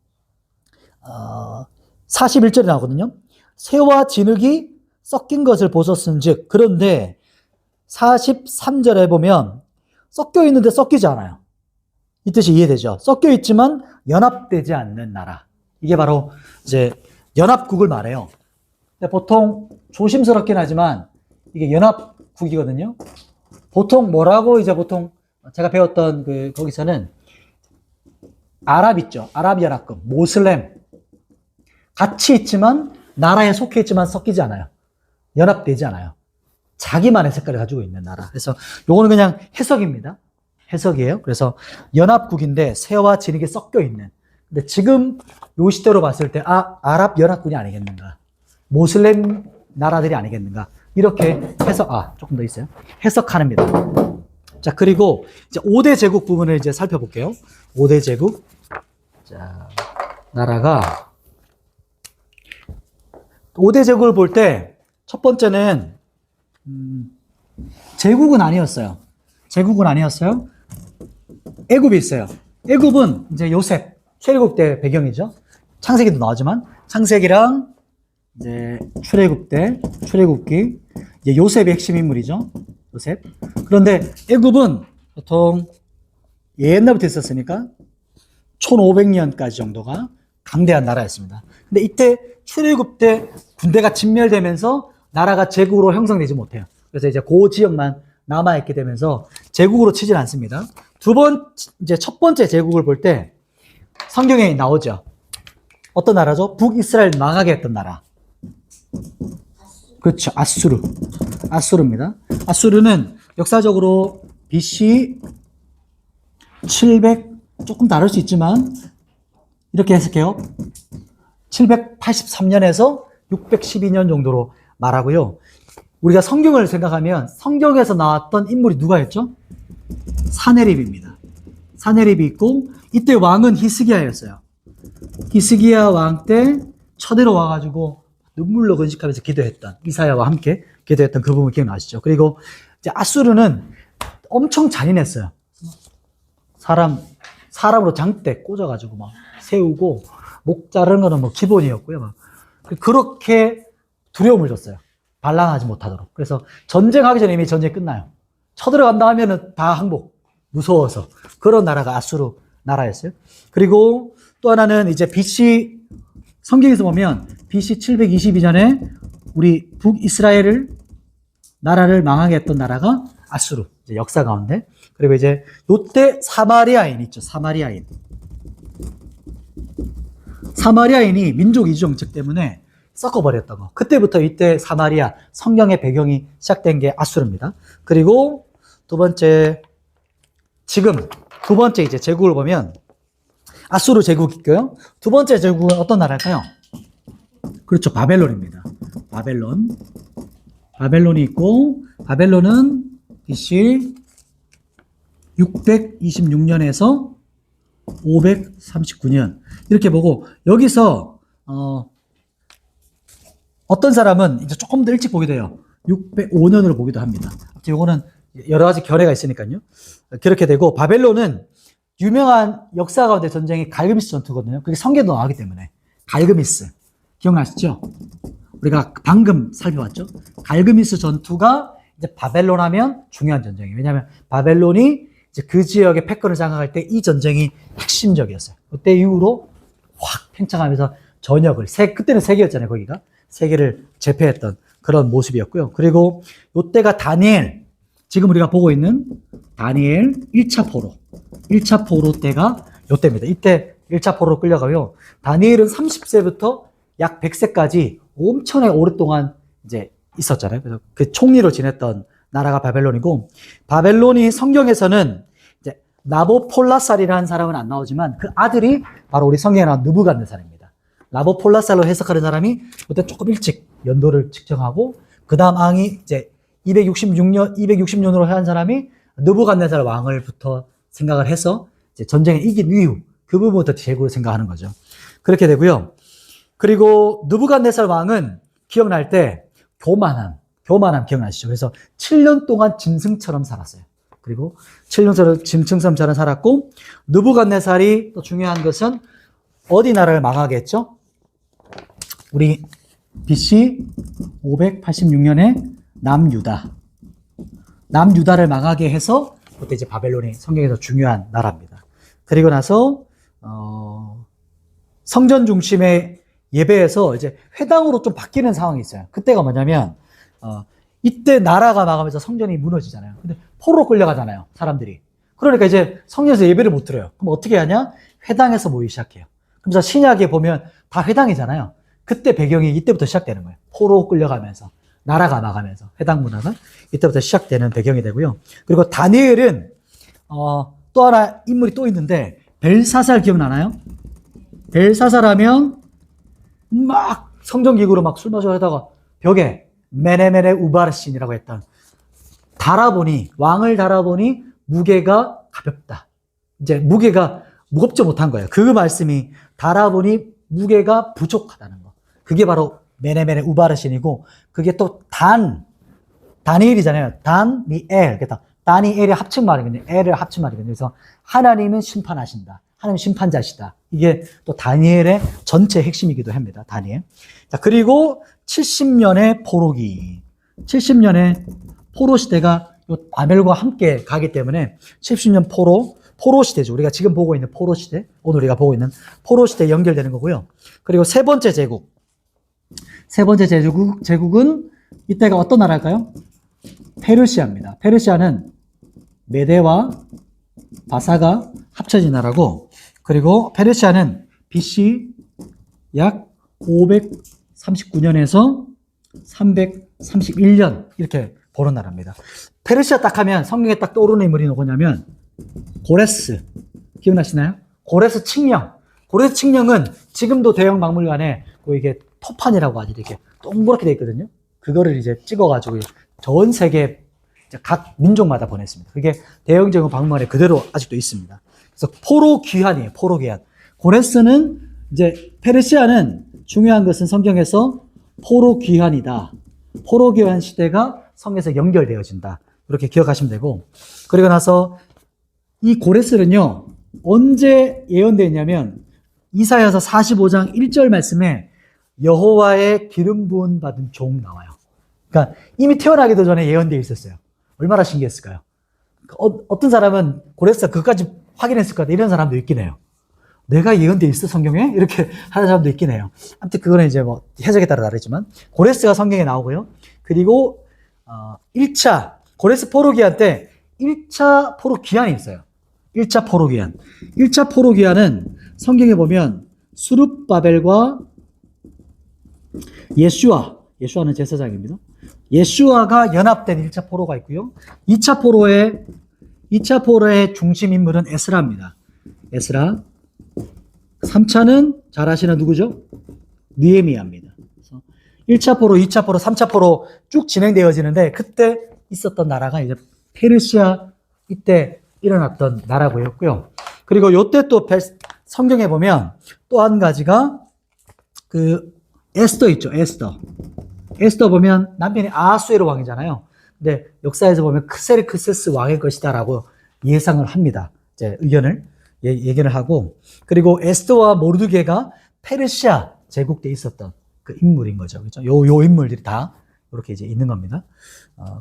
41절에 나오거든요. 쇠와 진흙이 섞인 것을 보셨은즉. 그런데 43절에 보면 섞여 있는데 섞이지 않아요. 이 뜻이 이해되죠? 섞여 있지만 연합되지 않는 나라. 이게 바로 이제 연합국을 말해요. 근데 보통 조심스럽긴 하지만 이게 연합국이거든요. 보통 보통 제가 배웠던 거기서는 아랍 있죠. 아랍 연합국, 모슬렘. 같이 있지만 나라에 속해 있지만 섞이지 않아요. 연합되지 않아요. 자기만의 색깔을 가지고 있는 나라. 그래서 요거는 그냥 해석입니다. 해석이에요. 그래서 연합국인데 쇠와 진흙이 섞여 있는. 근데 지금 요 시대로 봤을 때 아랍 연합군이 아니겠는가? 모슬렘 나라들이 아니겠는가? 이렇게 조금 더 있어요. 해석합니다. 자, 그리고 이제 5대 제국 부분을 이제 살펴볼게요. 5대 제국. 자, 나라가 5대 제국을 볼 때 첫 번째는 제국은 아니었어요. 애굽이 있어요. 애굽은 이제 요셉 출애굽 때 배경이죠. 창세기도 나오지만 창세기랑 이제 출애굽기 이제 요셉이 핵심 인물이죠. 요셉. 그런데 애굽은 보통 옛날부터 있었으니까 1500년까지 정도가 강대한 나라였습니다. 근데 이때 출애굽 때 군대가 진멸되면서 나라가 제국으로 형성되지 못해요. 그래서 이제 그 지역만 남아있게 되면서 제국으로 치진 않습니다. 이제 첫 번째 제국을 볼 때 성경에 나오죠. 어떤 나라죠? 북이스라엘 망하게 했던 나라. 그렇죠. 아수르입니다. 아수르는 역사적으로 BC 700 조금 다를 수 있지만 이렇게 해석해요. 783년에서 612년 정도로 말하고요. 우리가 성경을 생각하면 성경에서 나왔던 인물이 누가였죠? 사네립입니다. 사네립이 있고 이때 왕은 히스기야였어요. 히스기야 왕 때 쳐내려 와가지고 눈물로 건식하면서 기도했던 이사야와 함께 기도했던 그 부분 기억나시죠? 그리고 이제 아수르는 엄청 잔인했어요. 사람으로 장대 꽂아가지고 막 세우고 목 자르는 거는 뭐 기본이었고요. 막 그렇게 두려움을 줬어요. 반란하지 못하도록. 그래서 전쟁하기 전에 이미 전쟁이 끝나요. 쳐들어간다 하면은 다 항복. 무서워서. 그런 나라가 아수르 나라였어요. 그리고 또 하나는 이제 BC, 성경에서 보면 BC 722년에 우리 북이스라엘을, 나라를 망하게 했던 나라가 아수르. 이제 역사 가운데. 그리고 이제 요때 사마리아인 있죠. 사마리아인이 민족 이주 정책 때문에 섞어버렸다고. 그때부터 이때 사마리아, 성경의 배경이 시작된 게 아수르입니다. 그리고 두 번째 이제 제국을 보면 아수르 제국이 있고요. 두 번째 제국은 어떤 나라일까요? 그렇죠. 바벨론입니다. 바벨론이 있고, 바벨론은 BC 626년에서 539년. 이렇게 보고, 여기서, 어떤 사람은 이제 조금 더 일찍 보게 돼요. 605년으로 보기도 합니다. 이거는 여러 가지 결례가 있으니까요. 그렇게 되고, 바벨론은 유명한 역사 가운데 전쟁이 갈그미스 전투거든요. 그게 성경에도 나오기 때문에. 갈그미스. 기억나시죠? 우리가 방금 살펴봤죠? 갈그미스 전투가 이제 바벨론 하면 중요한 전쟁이에요. 왜냐하면 바벨론이 이제 그 지역의 패권을 장악할 때 이 전쟁이 핵심적이었어요. 그때 이후로 확 팽창하면서 전역을, 그때는 세계였잖아요, 거기가. 세계를 제패했던 그런 모습이었고요. 그리고 이때가 다니엘, 지금 우리가 보고 있는 다니엘 1차 포로. 1차 포로 때가 이때입니다. 이때 1차 포로로 끌려가고요. 다니엘은 30세부터 약 100세까지 엄청나게 오랫동안 이제 있었잖아요. 그래서 그 총리로 지냈던 나라가 바벨론이고, 바벨론이 성경에서는 이제 나보폴라살이라는 사람은 안 나오지만 그 아들이 바로 우리 성경에 나온 느부갓네살입니다. 나보폴라살로 해석하는 사람이 그때 조금 일찍 연도를 측정하고, 그 다음 왕이 이제 266년으로 한 사람이 느부갓네살 왕을부터 생각을 해서 이제 전쟁에 이긴 이후 그 부분부터 제국을 생각하는 거죠. 그렇게 되고요. 그리고 느부갓네살 왕은 기억날 때 교만함 기억나시죠? 그래서 7년 동안 짐승처럼 살았어요. 그리고 7년 짐승처럼 살았고, 느부갓네살이 또 중요한 것은 어디 나라를 망하게 했죠? 우리 BC 586년에 남유다를 망하게 해서 그때 이제 바벨론이 성경에서 중요한 나라입니다. 그리고 나서 성전 중심의 예배에서 이제 회당으로 좀 바뀌는 상황이 있어요. 그때가 뭐냐면 이때 나라가 망하면서 성전이 무너지잖아요. 근데 포로로 끌려가잖아요, 사람들이. 그러니까 이제 성전에서 예배를 못 드려요. 그럼 어떻게 하냐? 회당에서 모이기 시작해요. 그래서 신약에 보면 다 회당이잖아요. 그때 배경이 이때부터 시작되는 거예요. 포로 끌려가면서, 나라가 망하면서 회당 문화가 이때부터 시작되는 배경이 되고요. 그리고 다니엘은 또 하나 인물이 또 있는데, 벨사살 기억나나요? 벨사살 하면 막 성전기구로 막 술 마셔 하다가 벽에 메네메네 우바르신이라고 했던, 왕을 달아보니 무게가 가볍다. 이제 무게가 무겁지 못한 거예요. 그 말씀이 달아보니 무게가 부족하다는 거. 그게 바로 메네메네 우바르신이고, 그게 또 다니엘이잖아요. 다니엘. 그래서 다니엘의 합친말이거든요. 엘을 합친말이거든요. 그래서 하나님은 심판하신다. 하나님 심판자시다. 이게 또 다니엘의 전체 핵심이기도 합니다. 다니엘. 자, 그리고 70년의 포로기. 70년의 포로 시대가 바벨과 함께 가기 때문에 70년 포로 시대죠. 우리가 지금 보고 있는 포로 시대, 오늘 우리가 보고 있는 포로 시대에 연결되는 거고요. 그리고 세 번째 제국은 이때가 어떤 나라일까요? 페르시아입니다. 페르시아는 메대와 바사가 합쳐진 나라고, 그리고 페르시아는 BC 약 539년에서 331년 이렇게 보는 나라입니다. 페르시아 딱 하면 성경에 딱 떠오르는 인물이 누구냐면 고레스. 기억나시나요? 고레스 칙령은 지금도 대형 박물관에 이게 토판이라고 하죠. 이렇게 동그랗게 돼 있거든요. 그거를 이제 찍어가지고 전 세계 각 민족마다 보냈습니다. 그게 대형제국 박물관에 그대로 아직도 있습니다. 그래서 포로 귀환이에요. 포로 귀환. 고레스는 이제 페르시아는 중요한 것은 성경에서 포로 귀환이다. 포로 귀환 시대가 성경에서 연결되어진다. 이렇게 기억하시면 되고, 그리고 나서 이 고레스는요, 언제 예언되어 있냐면 이사야서 45장 1절 말씀에 여호와의 기름 부음 받은 종 나와요. 그러니까 이미 태어나기도 전에 예언되어 있었어요. 얼마나 신기했을까요? 어떤 사람은 고레스가 그것까지 확인했을 것 같아. 이런 사람도 있긴 해요. 내가 예언되어 있어, 성경에? 이렇게 하는 사람도 있긴 해요. 아무튼 그거는 이제 뭐 해석에 따라 다르지만 고레스가 성경에 나오고요. 그리고 1차 고레스 포로기한 때 1차 포로기한이 있어요. 1차 포로기한. 1차 포로기한은 성경에 보면 수룹바벨과 예수아는 제사장입니다. 예수아가 연합된 1차 포로가 있고요. 2차 포로의 중심 인물은 에스라입니다. 에스라. 3차는 잘 아시는 누구죠? 느헤미야입니다. 그래서 1차 포로, 2차 포로, 3차 포로 쭉 진행되어지는데, 그때 있었던 나라가 이제 페르시아 이때 일어났던 나라고였고요. 그리고 요때 또 성경에 보면 또 한 가지가 그 에스더 있죠. 에스더 보면 남편이 아하수에로 왕이잖아요. 근데 역사에서 보면 크세르크세스 왕일 것이다라고 예상을 합니다. 이제 예견을 하고, 그리고 에스더와 모르드게가 페르시아 제국 때 있었던 그 인물인 거죠. 그렇죠? 요 인물들이 다 이렇게 이제 있는 겁니다.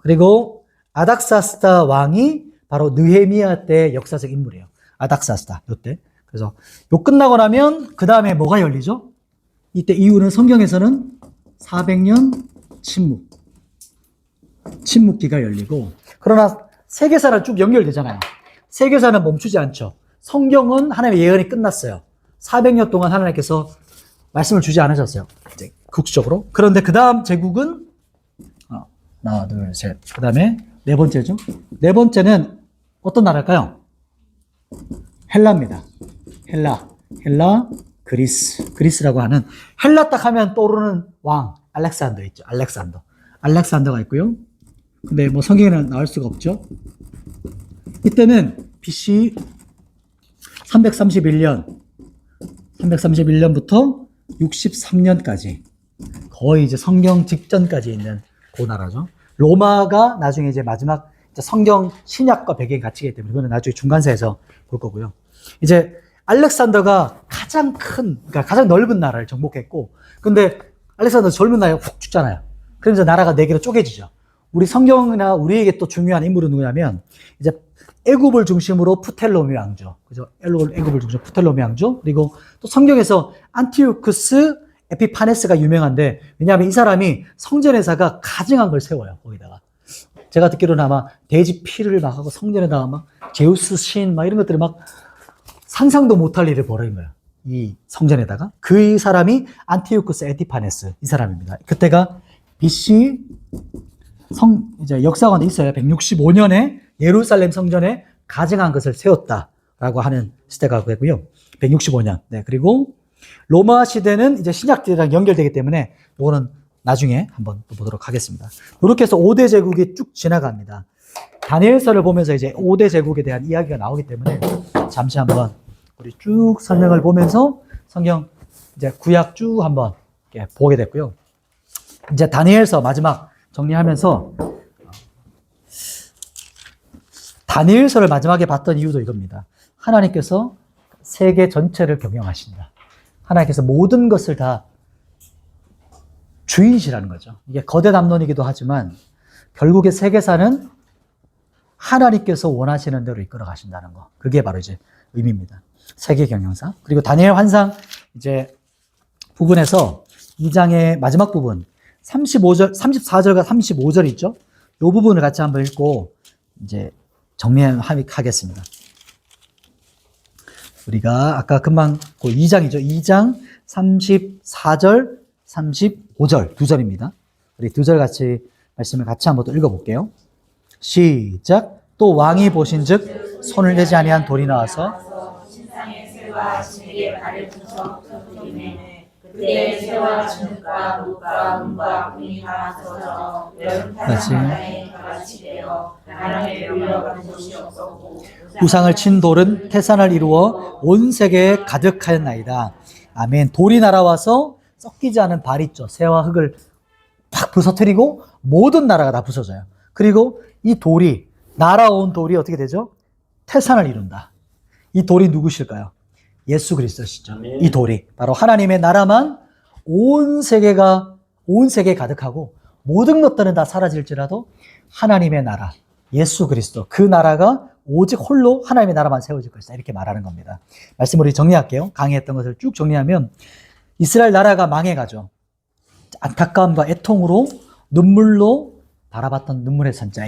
그리고 아닥사스다 왕이 바로 느헤미야 때 역사적 인물이에요. 아닥사스다 요때. 그래서 요 끝나고 나면 그 다음에 뭐가 열리죠? 이때 이후는 성경에서는 400년 침묵기가 열리고, 그러나 세계사는 쭉 연결되잖아요. 세계사는 멈추지 않죠. 성경은 하나님의 예언이 끝났어요. 400년 동안 하나님께서 말씀을 주지 않으셨어요. 이제 국수적으로. 그런데 그 다음 제국은 하나, 둘, 셋. 그 다음에 네 번째죠. 네 번째는 어떤 나라일까요? 헬라입니다. 헬라, 그리스라고 하는, 헬라 딱 하면 떠오르는 왕, 알렉산더 있죠. 알렉산더가 있고요. 근데 뭐 성경에는 나올 수가 없죠. 이때는 BC 331년부터 63년까지 거의 이제 성경 직전까지 있는 그 나라죠. 로마가 나중에 이제 마지막 성경 신약과 배경이 같이기 때문에 그거는 나중에 중간세에서 볼 거고요. 이제 알렉산더가 그러니까 가장 넓은 나라를 정복했고, 근데 알렉산더 젊은 나이에 훅 죽잖아요. 그러면서 나라가 네 개로 쪼개지죠. 우리 성경이나 우리에게 또 중요한 인물은 누구냐면, 이제 애굽을 중심으로 프텔로미 왕조, 그죠? 애굽을 중심으로 프텔로미 왕조, 그리고 또 성경에서 안티오쿠스 에피파네스가 유명한데, 왜냐하면 이 사람이 성전에다가 가증한 걸 세워요, 거기다가. 제가 듣기로는 아마 돼지 피를 막 하고 성전에다가 막 제우스 신 막 이런 것들을 막 상상도 못할 일을 벌인 거예요. 이 성전에다가. 그 사람이 안티오쿠스 에피파네스, 이 사람입니다. 그때가 BC 이제 역사관에 있어요. 165년에 예루살렘 성전에 가증한 것을 세웠다라고 하는 시대가 되고요. 165년. 네. 그리고 로마 시대는 이제 신약 시대랑 연결되기 때문에 이거는 나중에 한번 또 보도록 하겠습니다. 이렇게 해서 5대 제국이 쭉 지나갑니다. 다니엘서를 보면서 이제 5대 제국에 대한 이야기가 나오기 때문에 잠시 한번 우리 쭉 설명을 보면서 성경 이제 구약 쭉 한번 이렇게 보게 됐고요. 이제 다니엘서 마지막 정리하면서 다니엘서를 마지막에 봤던 이유도 이겁니다. 하나님께서 세계 전체를 경영하신다. 하나님께서 모든 것을 다 주인이시라는 거죠. 이게 거대 담론이기도 하지만 결국에 세계사는 하나님께서 원하시는 대로 이끌어 가신다는 거. 그게 바로 이제 의미입니다. 세계 경영사. 그리고 다니엘 환상 이제 부분에서 2장의 마지막 부분 34절과 35절 있죠? 이 부분을 같이 한번 읽고 이제 정리하겠습니다. 우리가 아까 금방 그 2장이죠. 2장 34절, 35절 두 절입니다. 우리 두 절 같이 말씀을 같이 한번 또 읽어볼게요. 시작. 또 왕이 보신즉 손을 대지 아니한 돌이 나와서 신상의 새와 진에게 발을 붙여 부서뜨리매 그때 새와 진흙과 물과 은과 금이 다 쏟아져 여름 타산바다에 같이 되어 바람에 밀려간 곳이 없었고 우상을 친 돌은 태산을 이루어 온 세계에 가득하였나이다. 아멘. 돌이 날아와서 썩기지 않은 발 있죠. 새와 흙을 팍 부서뜨리고 모든 나라가 다 부서져요. 그리고 이 돌이 날아온 돌이 어떻게 되죠? 태산을 이룬다. 이 돌이 누구실까요? 예수 그리스도시죠. 이 돌이 바로 하나님의 나라만 온 세계에 가득하고 모든 것들은 다 사라질지라도 하나님의 나라, 예수 그리스도 그 나라가 오직 홀로 하나님의 나라만 세워질 것이다. 이렇게 말하는 겁니다. 말씀을 우리 정리할게요. 강의했던 것을 쭉 정리하면 이스라엘 나라가 망해가죠. 안타까움과 애통으로 눈물로 바라봤던 눈물의 선자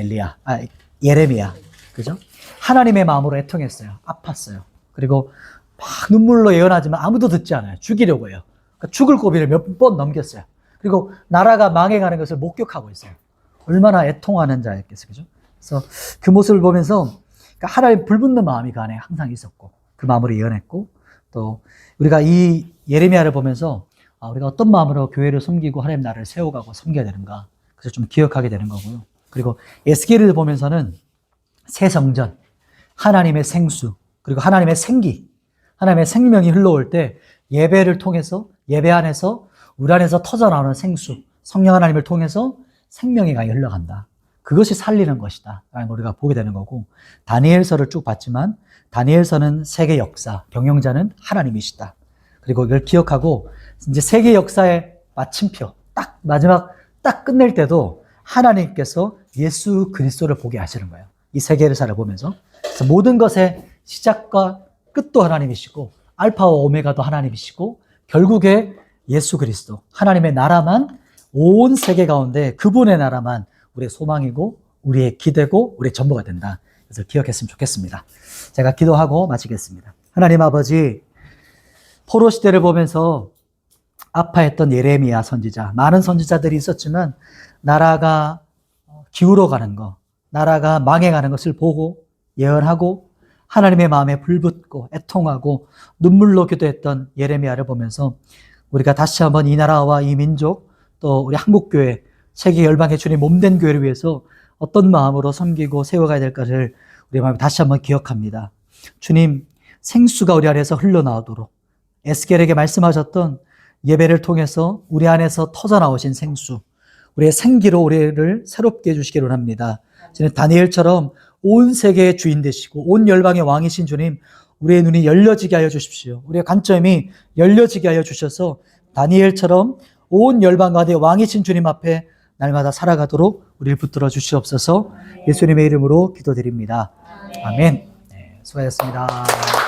예레미야. 그죠? 하나님의 마음으로 애통했어요. 아팠어요. 그리고 막 눈물로 예언하지만 아무도 듣지 않아요. 죽이려고 해요. 그러니까 죽을 고비를 몇 번 넘겼어요. 그리고 나라가 망해가는 것을 목격하고 있어요. 얼마나 애통하는 자였겠어요. 그죠? 그래서 그 모습을 보면서 그러니까 하나님 불붙는 마음이 그 안에 항상 있었고 그 마음으로 예언했고 또 우리가 이 예레미야를 보면서 우리가 어떤 마음으로 교회를 섬기고 하나님 나라를 세워가고 섬겨야 되는가 그래서 좀 기억하게 되는 거고요. 그리고 에스겔을 보면서는 새 성전, 하나님의 생수 그리고 하나님의 생기, 하나님의 생명이 흘러올 때 예배를 통해서 예배 안에서 우리 안에서 터져나오는 생수, 성령 하나님을 통해서 생명의 강이 흘러간다. 그것이 살리는 것이다 라는 걸 우리가 보게 되는 거고 다니엘서를 쭉 봤지만 다니엘서는 세계 역사, 경영자는 하나님이시다. 그리고 이걸 기억하고 이제 세계 역사의 마침표, 딱 마지막 딱 끝낼 때도 하나님께서 예수 그리스도를 보게 하시는 거예요. 이 세계사를 보면서. 그래서 모든 것의 시작과 끝도 하나님이시고 알파와 오메가도 하나님이시고 결국에 예수 그리스도 하나님의 나라만 온 세계 가운데 그분의 나라만 우리의 소망이고 우리의 기대고 우리의 전부가 된다. 그래서 기억했으면 좋겠습니다. 제가 기도하고 마치겠습니다. 하나님 아버지, 포로 시대를 보면서 아파했던 예레미야 선지자, 많은 선지자들이 있었지만 나라가 기울어가는 것, 나라가 망해가는 것을 보고 예언하고 하나님의 마음에 불붙고 애통하고 눈물로 기도했던 예레미야를 보면서 우리가 다시 한번 이 나라와 이 민족 또 우리 한국교회 세계 열방의 주님 몸된 교회를 위해서 어떤 마음으로 섬기고 세워가야 될까를 우리 마음에 다시 한번 기억합니다. 주님, 생수가 우리 안에서 흘러나오도록 에스겔에게 말씀하셨던 예배를 통해서 우리 안에서 터져나오신 생수, 우리의 생기로 우리를 새롭게 해주시기를 합니다. 주님, 다니엘처럼 온 세계의 주인 되시고 온 열방의 왕이신 주님, 우리의 눈이 열려지게 하여 주십시오. 우리의 관점이 열려지게 하여 주셔서 다니엘처럼 온 열방 가운데 왕이신 주님 앞에 날마다 살아가도록 우리를 붙들어 주시옵소서. 예수님의 이름으로 기도드립니다. 아멘. 네, 수고하셨습니다.